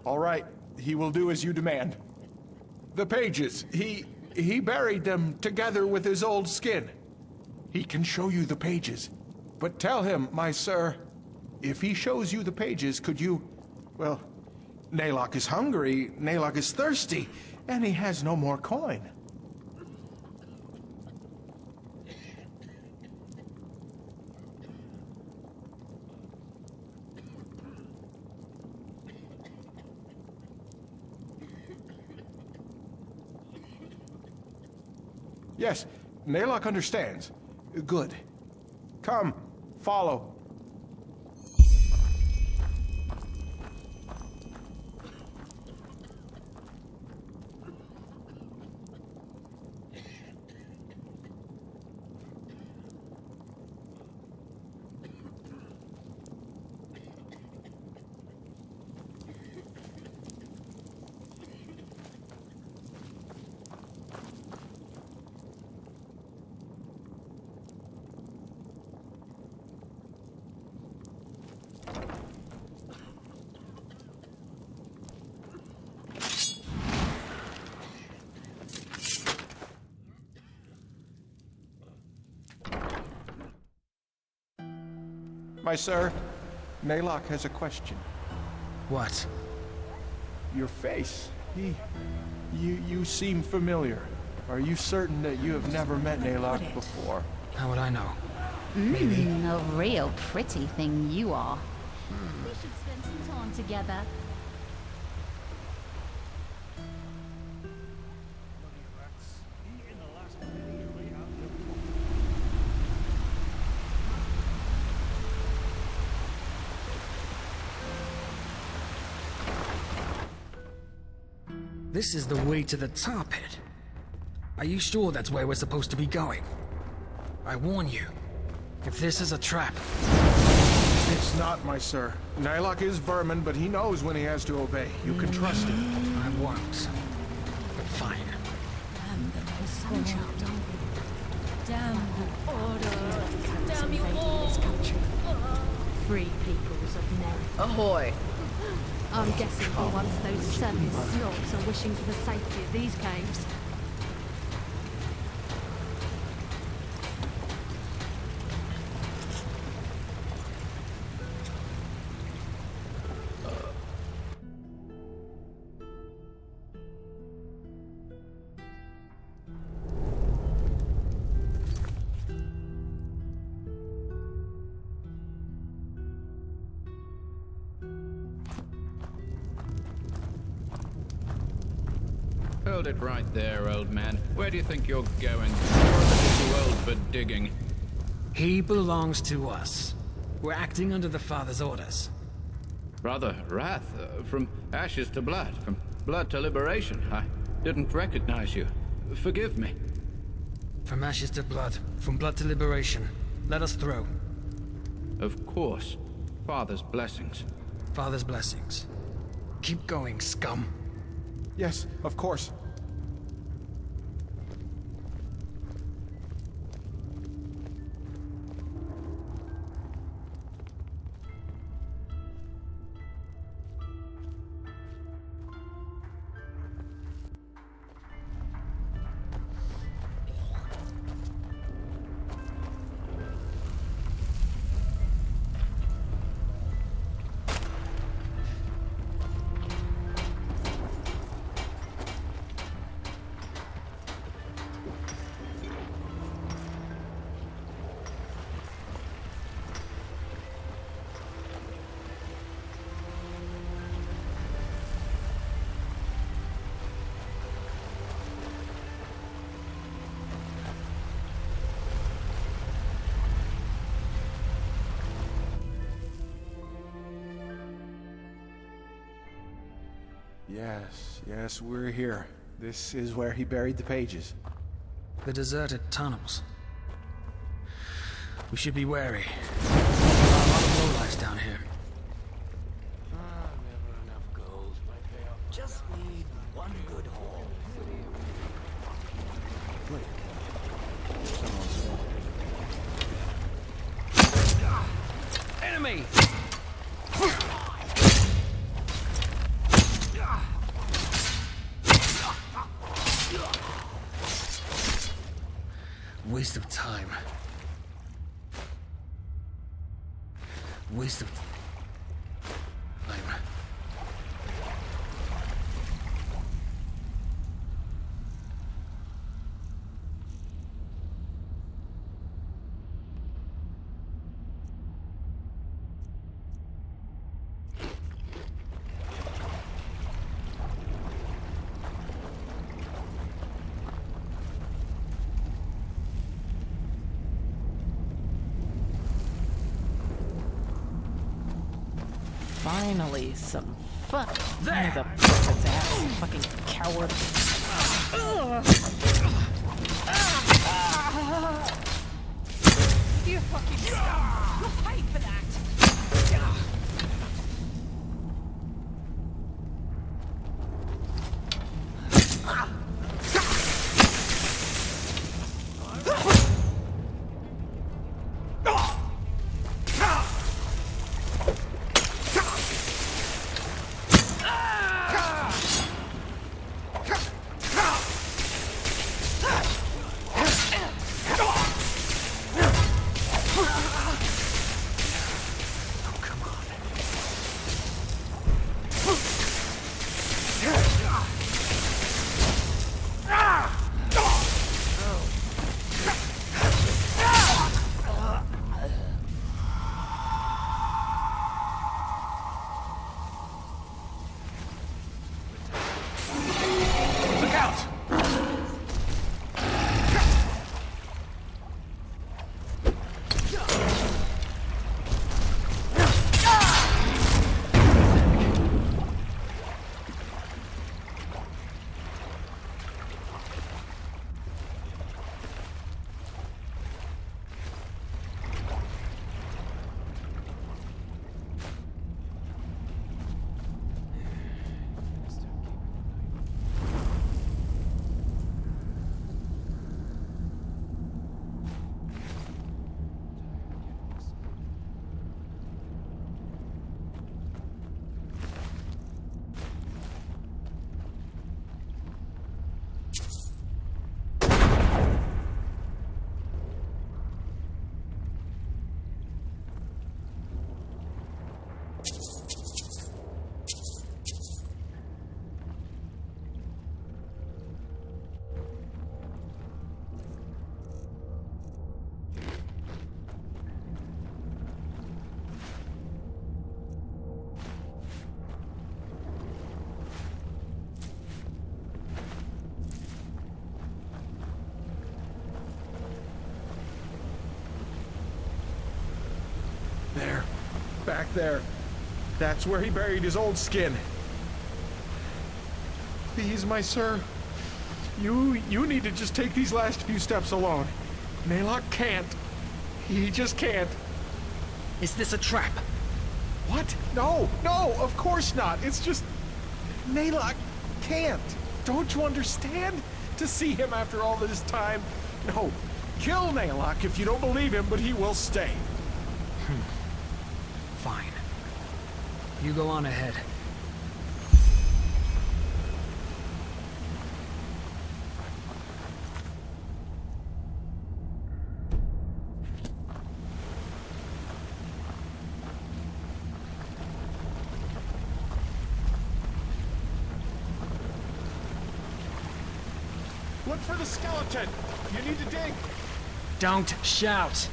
All right, he will do as you demand. The pages, he buried them together with his old skin. He can show you the pages. But tell him, my sir, if he shows you the pages, could you... Well, Naylock is hungry, Naylock is thirsty, and he has no more coin. Yes, Naylock understands. Good. Come, follow. My sir, Naylock has a question. What? Your face. You seem familiar. Are you certain that you have never met Naylock before? How would I know? A real pretty thing you are. We should spend some time together. This is the way to the tar pit. Are you sure that's where we're supposed to be going? I warn you, if this is a trap... It's not, my sir. Naylock is vermin, but he knows when he has to obey. You can trust him. I won't. But fine. Damn the sunchild. Damn the order. Damn you all. This country. Free peoples of men. Ahoy! I'm guessing for once those service snobs are wishing for the safety of these caves. Hold it right there, old man. Where do you think you're going? You're a little too old for digging. He belongs to us. We're acting under the Father's orders. Brother Wrath, from ashes to blood, from blood to liberation. I didn't recognize you. Forgive me. From ashes to blood, from blood to liberation. Let us through. Of course. Father's blessings. Father's blessings. Keep going, scum. Yes, of course. Yes, we're here. This is where he buried the pages. The deserted tunnels. We should be wary. There are a lot of lowlifes down here. Never enough gold. Just need one good haul. Enemy! Waste of time. Waste of time. Finally, some fun. There! The prophet's ass, fucking coward. You fucking scum! You'll pay for that! back there. That's where he buried his old skin. Please, my sir. You need to just take these last few steps alone. Naylock can't. He just can't. Is this a trap? What? No, of course not. It's just... Naylock can't. Don't you understand? To see him after all this time? No. Kill Naylock if you don't believe him, but he will stay. Fine. You go on ahead. Look for the skeleton. You need to dig. Don't shout.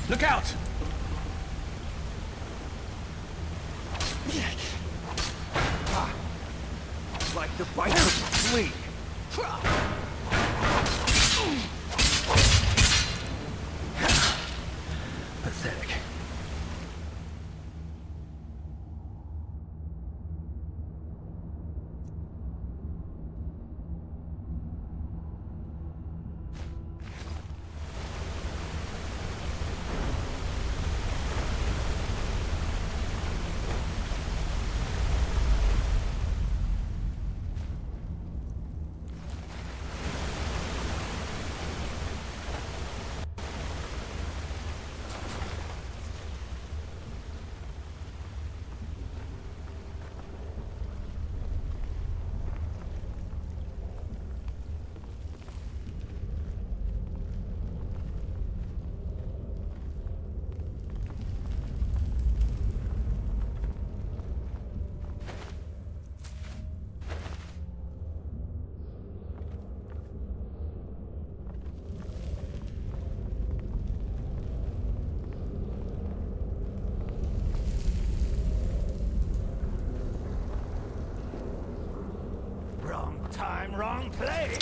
Look out! Like the bite of a flea. Pathetic. Time, wrong place.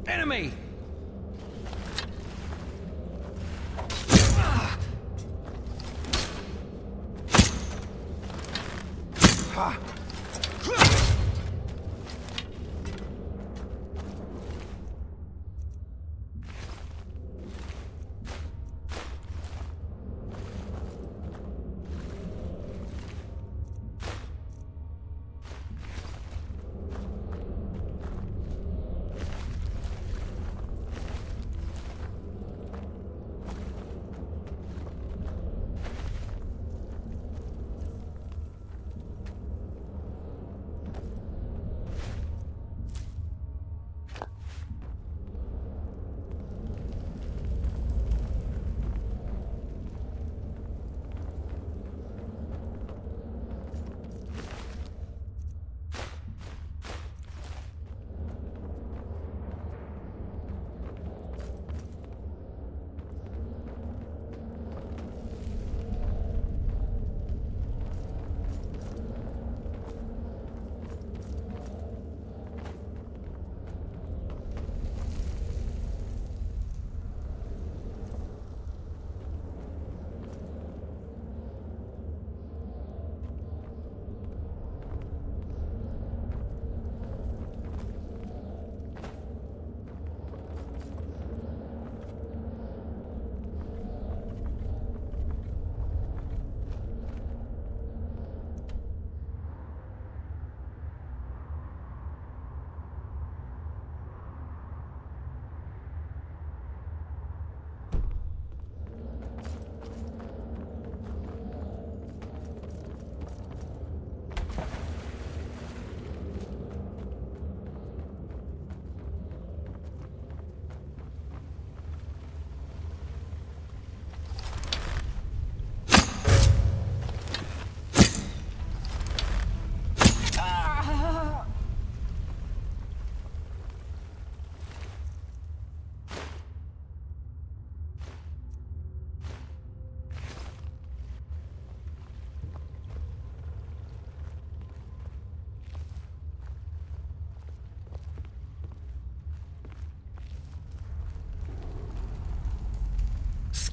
Enemy!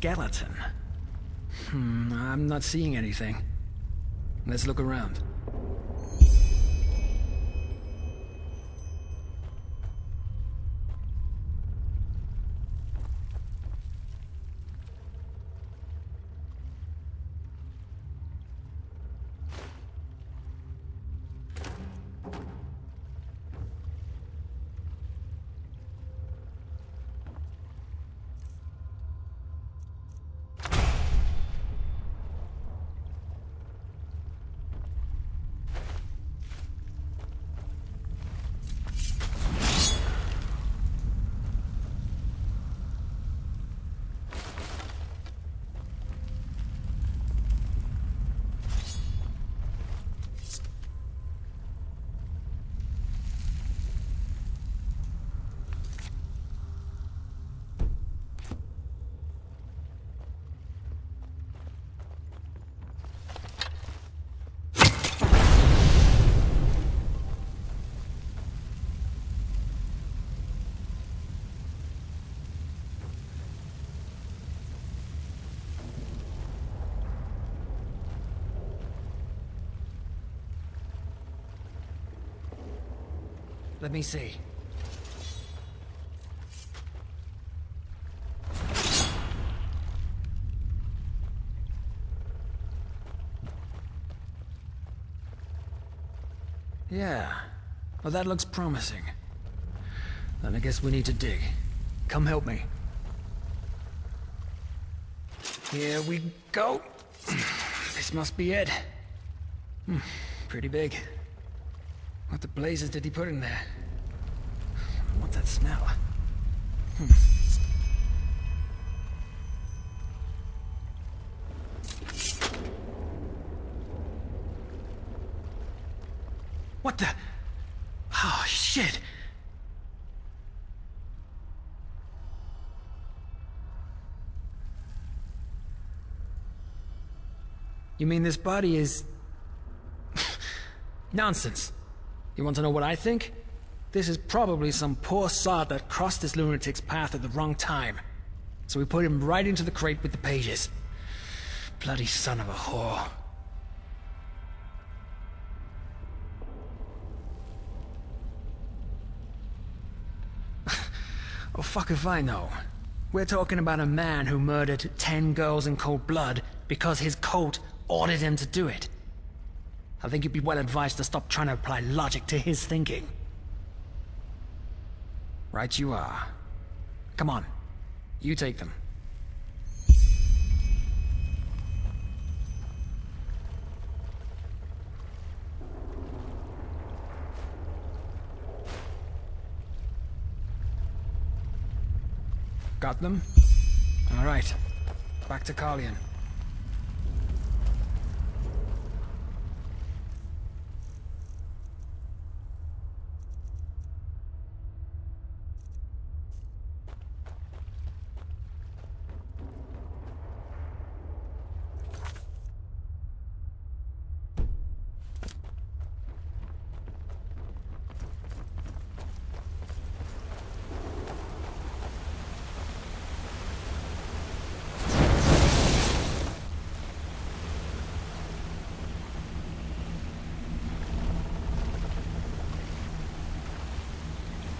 skeleton. I'm not seeing anything. Let's look around. Let me see. Yeah. Well, that looks promising. Then I guess we need to dig. Come help me. Here we go. This must be it. Pretty big. What the blazes did he put in there? What's that smell? What the? Oh, shit! You mean this body is... Nonsense. You want to know what I think? This is probably some poor sod that crossed this lunatic's path at the wrong time. So we put him right into the crate with the pages. Bloody son of a whore. Oh, fuck if I know. We're talking about a man who murdered 10 girls in cold blood because his cult ordered him to do it. I think you'd be well advised to stop trying to apply logic to his thinking. Right you are. Come on. You take them. Got them? All right. Back to Qalian.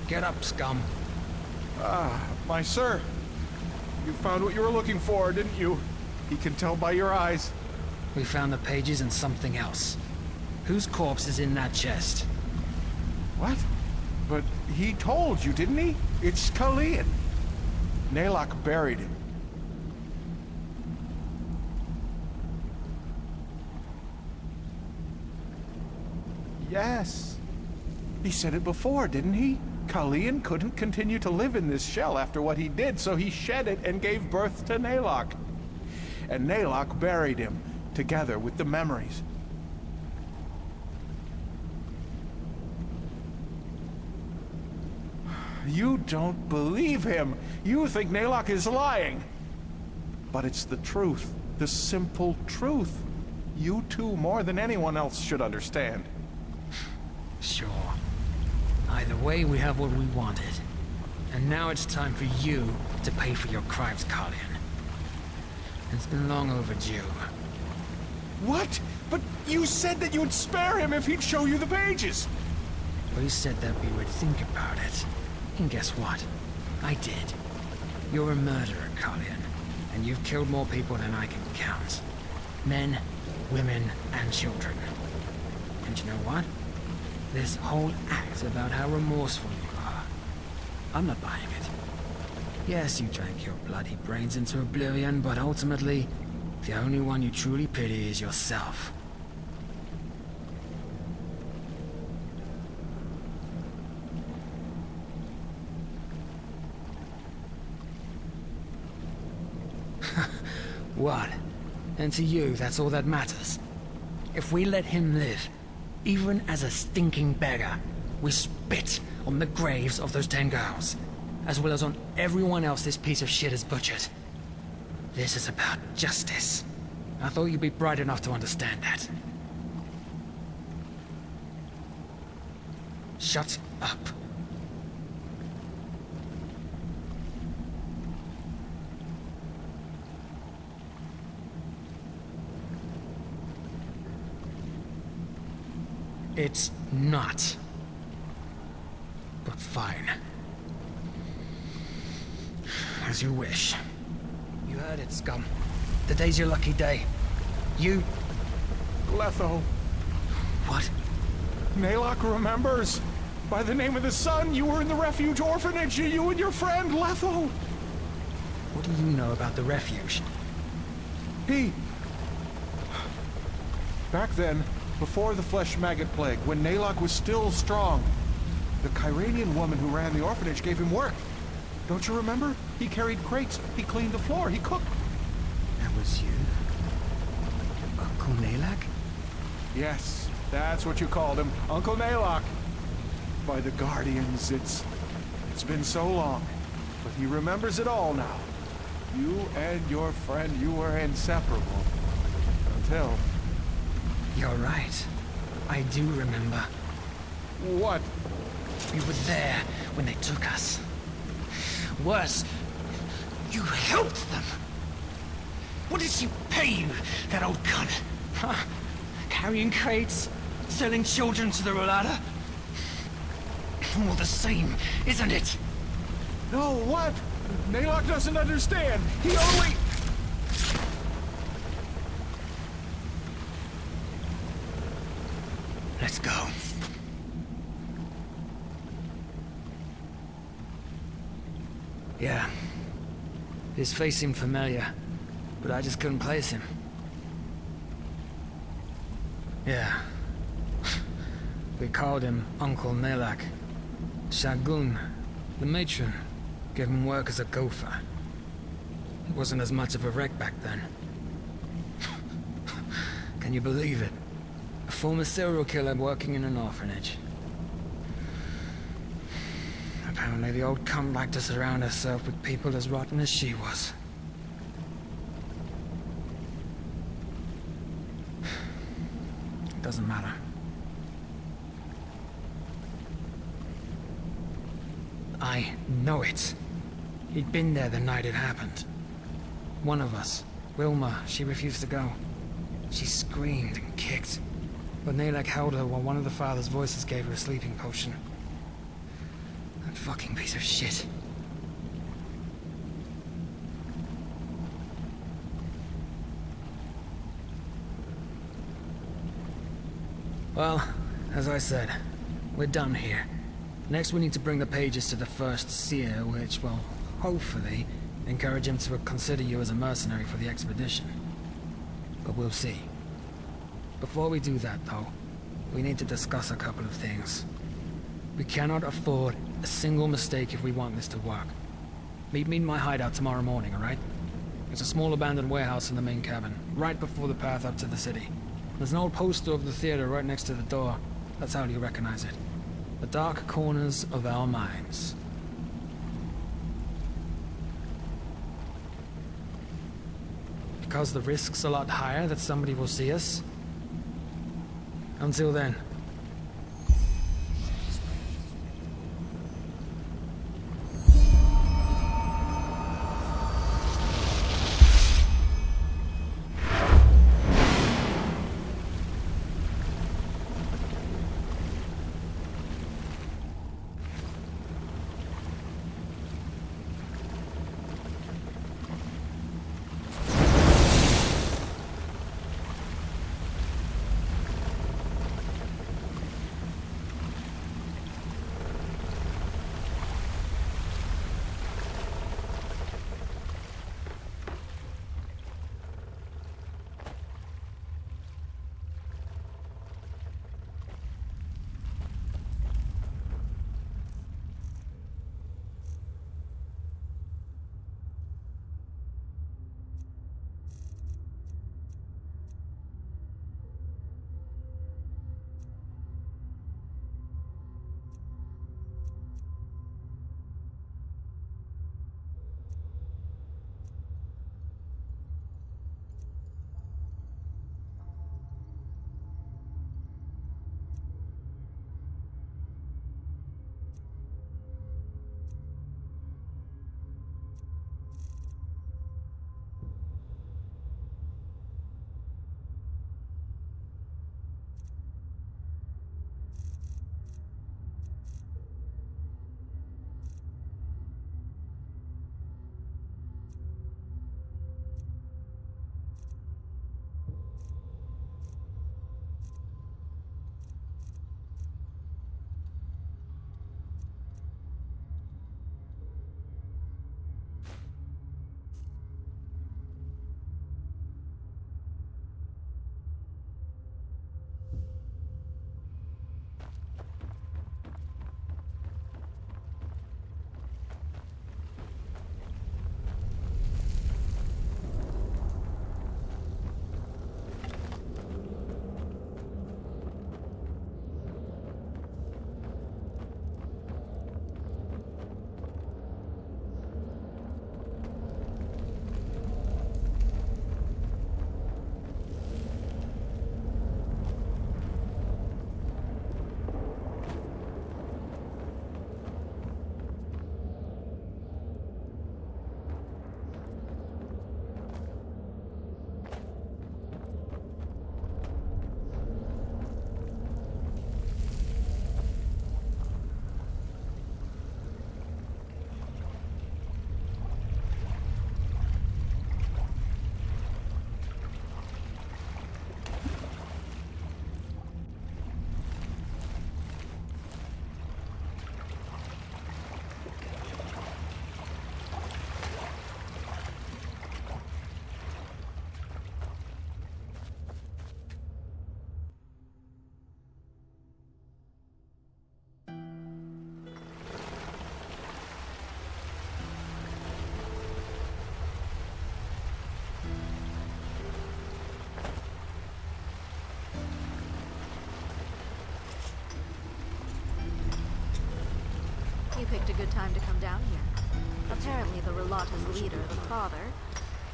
Get up, scum. My sir. You found what you were looking for, didn't you? He can tell by your eyes. We found the pages and something else. Whose corpse is in that chest? What? But he told you, didn't he? It's Qalian. Naylock buried him. Yes. He said it before, didn't he? Qalian couldn't continue to live in this shell after what he did, so he shed it and gave birth to Naylock. And Naylock buried him, together with the memories. You don't believe him. You think Naylock is lying. But it's the truth, the simple truth. You two, more than anyone else, should understand. Sure. Either way, we have what we wanted. And now it's time for you to pay for your crimes, Qalian. It's been long overdue. What? But you said that you would spare him if he'd show you the pages! We said that we would think about it. And guess what? I did. You're a murderer, Qalian. And you've killed more people than I can count. Men, women, and children. And you know what? This whole act about how remorseful you are, I'm not buying it. Yes, you drank your bloody brains into oblivion, but ultimately, the only one you truly pity is yourself. What? And to you, that's all that matters? If we let him live, even as a stinking beggar, we spit on the graves of those 10 girls, as well as on everyone else this piece of shit has butchered. This is about justice. I thought you'd be bright enough to understand that. Shut up. It's not. But fine. As you wish. You heard it, scum. Today's your lucky day. You... Letho. What? Naylock remembers. By the name of the sun, you were in the refuge orphanage, you and your friend, Letho. What do you know about the refuge? Back then, before the flesh maggot plague, when Naylock was still strong, the Kyranian woman who ran the orphanage gave him work. Don't you remember? He carried crates, he cleaned the floor, he cooked. That was you? Uncle Naylock? Yes, that's what you called him, Uncle Naylock. By the Guardians, it's been so long, but he remembers it all now. You and your friend, you were inseparable. Until... You're right. I do remember. What? We were there when they took us. Worse, you helped them. What did she pay you, that old cunt? Huh? Carrying crates? Selling children to the Rolada? All the same, isn't it? No, what? Naylock doesn't understand. He only... Let's go. Yeah. His face seemed familiar, but I just couldn't place him. Yeah. We called him Uncle Naylock. Shagun, the matron, gave him work as a gopher. He wasn't as much of a wreck back then. Can you believe it? A former serial killer working in an orphanage. Apparently the old cunt liked to surround herself with people as rotten as she was. It doesn't matter. I know it. He'd been there the night it happened. One of us, Wilma, she refused to go. She screamed and kicked. But Naylock held her while one of the father's voices gave her a sleeping potion. That fucking piece of shit. Well, as I said, we're done here. Next we need to bring the pages to the first seer, which will, hopefully, encourage him to consider you as a mercenary for the expedition. But we'll see. Before we do that, though, we need to discuss a couple of things. We cannot afford a single mistake if we want this to work. Meet me in my hideout tomorrow morning, alright? It's a small abandoned warehouse in the main cabin, right before the path up to the city. There's an old poster of the theater right next to the door. That's how you recognize it. The dark corners of our minds. Because the risk's a lot higher that somebody will see us. Until then. good time to come down here. Apparently the Relata's leader, the father,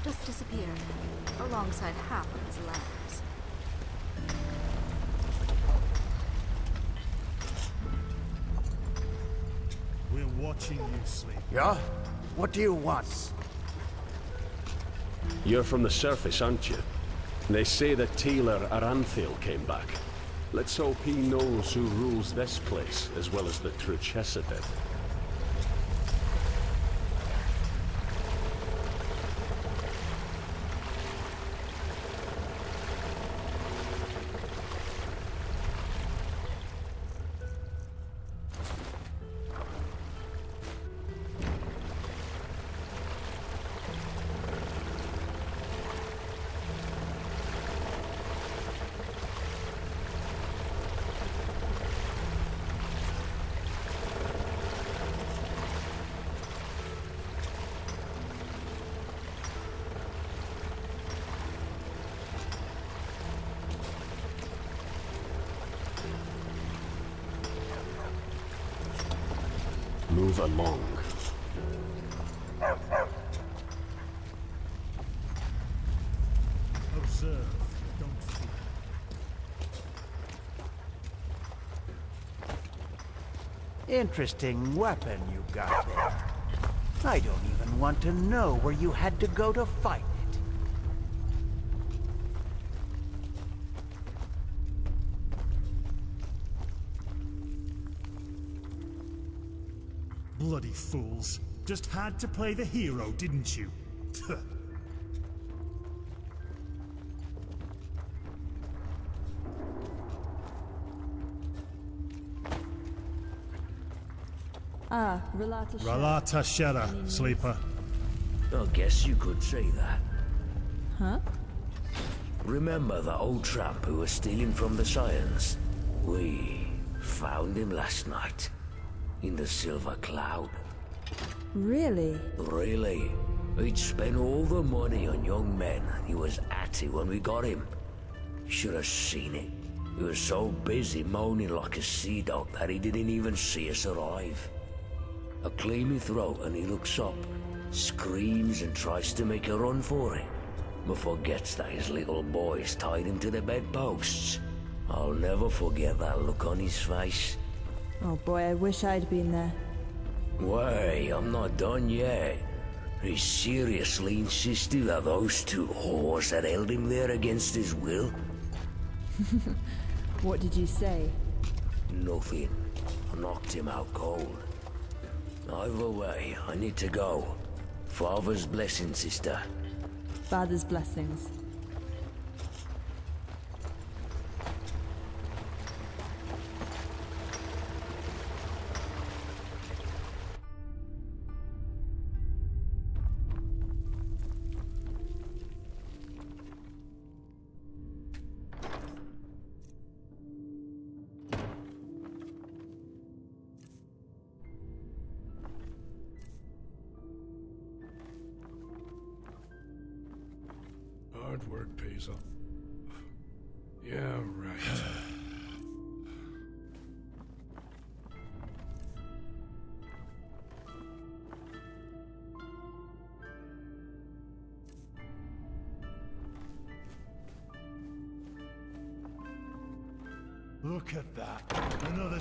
just disappeared, alongside half of his lambs. We're watching you sleep. Yeah? What do you want? You're from the surface, aren't you? They say that Taylor Aranthael came back. Let's hope he knows who rules this place, as well as the Truchessa did. Move along. Observe, don't fear. Interesting weapon you got there. I don't even want to know where you had to go to fight it. Bloody fools. Just had to play the hero, didn't you? Relata Shera, sleeper. I guess you could say that. Huh? Remember that old tramp who was stealing from the Scions? We found him last night. In the Silver Cloud. Really? Really? He'd spent all the money on young men. He was at it when we got him. Should have seen it. He was so busy moaning like a sea dog that he didn't even see us arrive. A clean throat and he looks up, screams and tries to make a run for it, but forgets that his little boys tied him to the bedposts. I'll never forget that look on his face. Oh boy, I wish I'd been there. Wait, I'm not done yet. He seriously insisted that those two whores had held him there against his will. What did you say? Nothing. I knocked him out cold. Either way, I need to go. Father's blessing, sister. Father's blessings. Hard work pays off. Yeah, right. Look at that. Another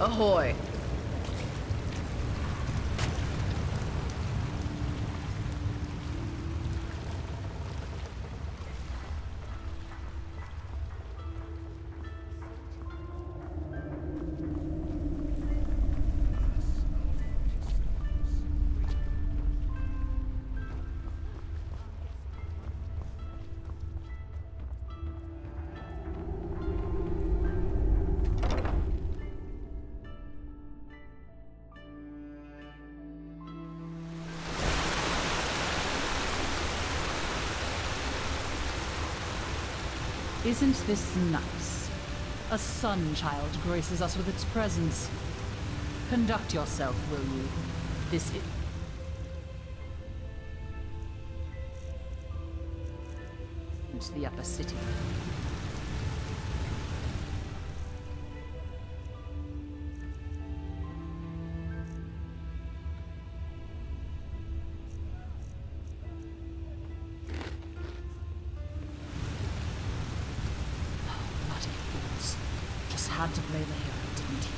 Ahoy! Isn't this nice? A sun-child graces us with its presence. Conduct yourself, will you? This is... Into the upper city. Had to play the hero, didn't he?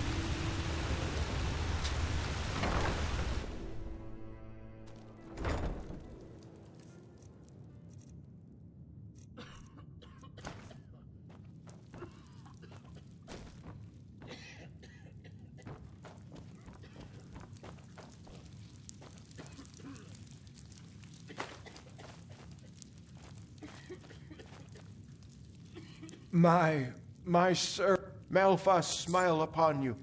My sir, Malphas smile upon you.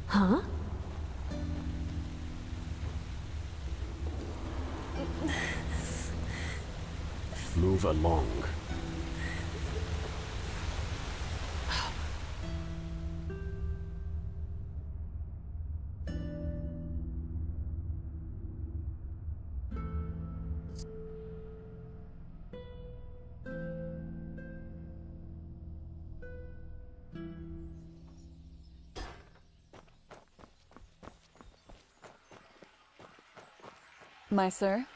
Huh? Move along. My sir?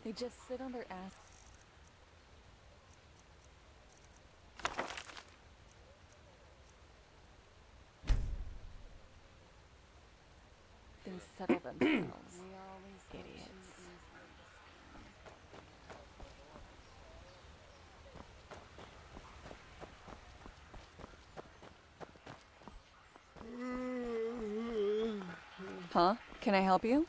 They just sit on their ass. Things settle themselves. We always idiots. Huh? Can I help you?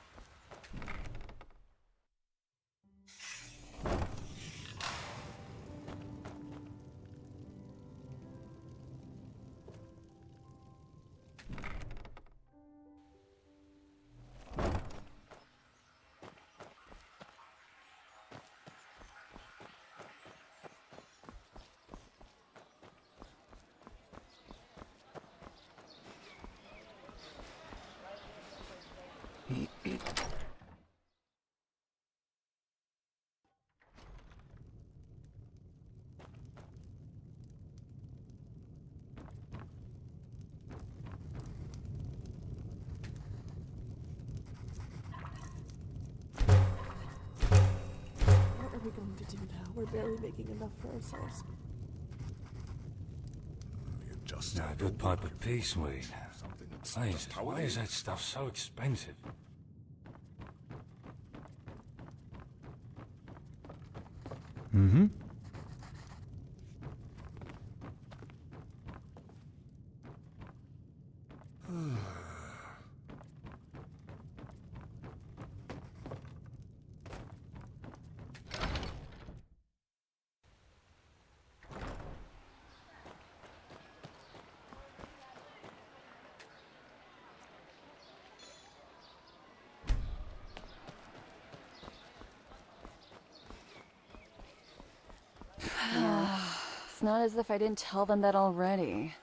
we going to do now? We're barely making enough for ourselves. Just a good pipe of peace weed. Jesus, why is that stuff so expensive? Mm-hmm. It's not as if I didn't tell them that already.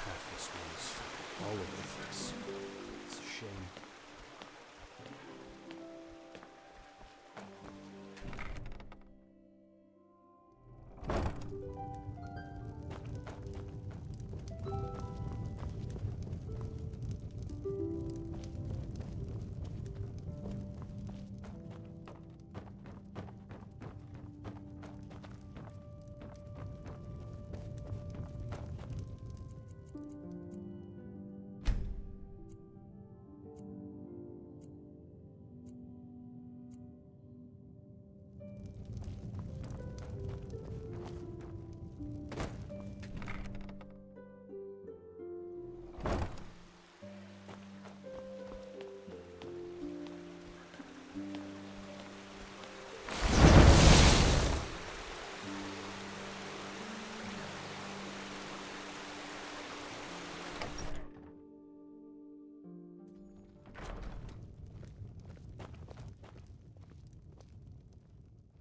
Half this was all of this. It's a shame.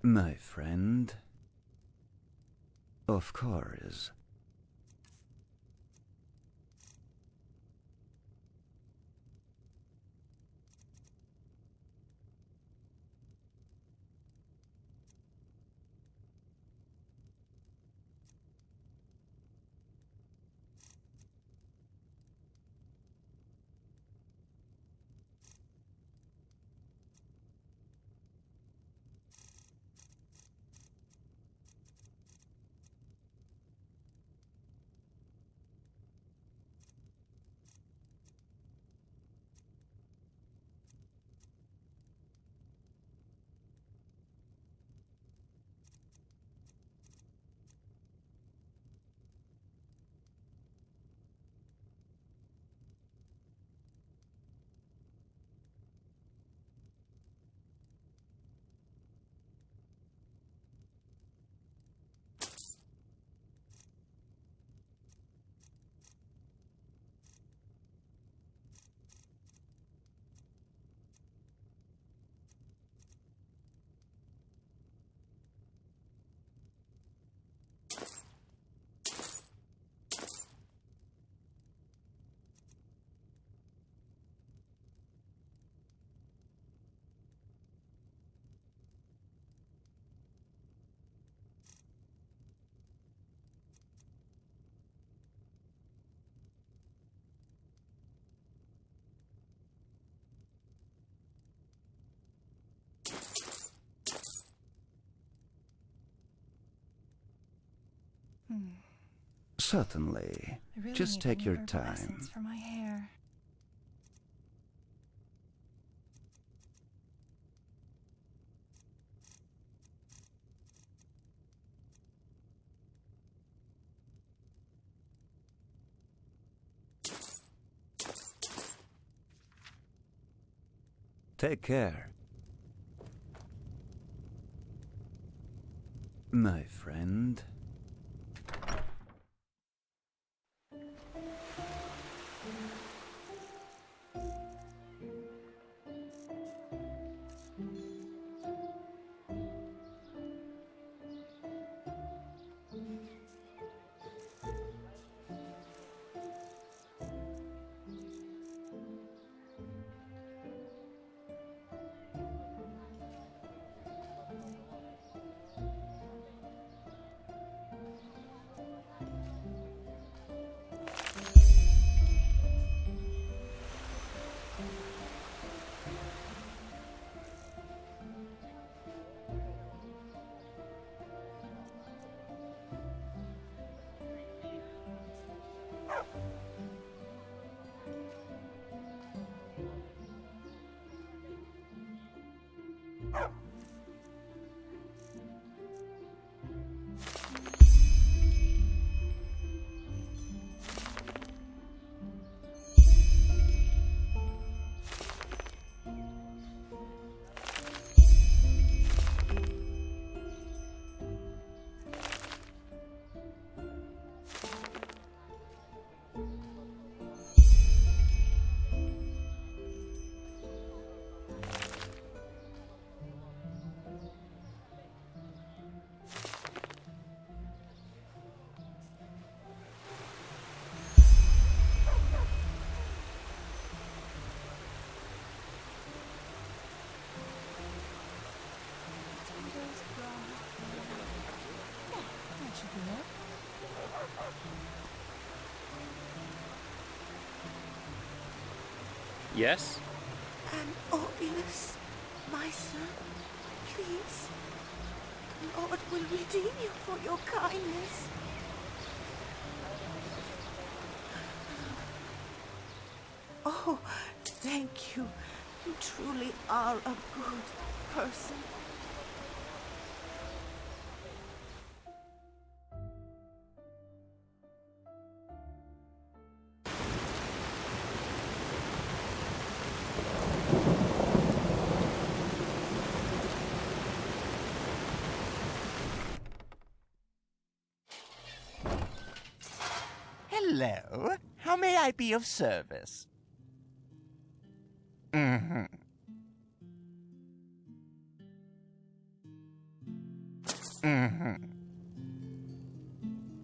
My friend. Of course. Certainly. I really Just need take a new your herbal time. essence for my hair. Take care. My friend. Yes? And Oculus, my son, please. The Lord will redeem you for your kindness. Oh, thank you. You truly are a good person. Hello. How may I be of service? Mm-hmm. Mm-hmm.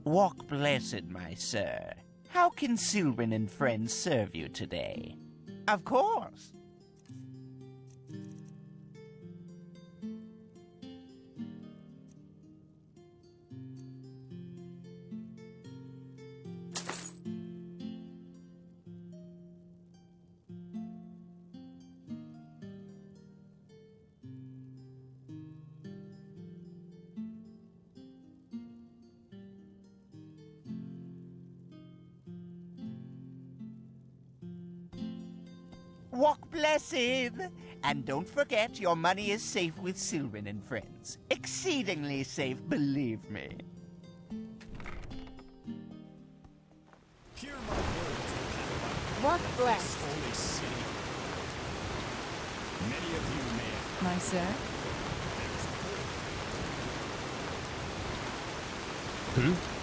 Walk blessed, my sir. How can Sylvan and friends serve you today? Of course. Walk blessed! And don't forget, your money is safe with Sylvan and friends. Exceedingly safe, believe me. Hear my words. Walk blessed. This holy city. Many of you may have My sir? Hmm?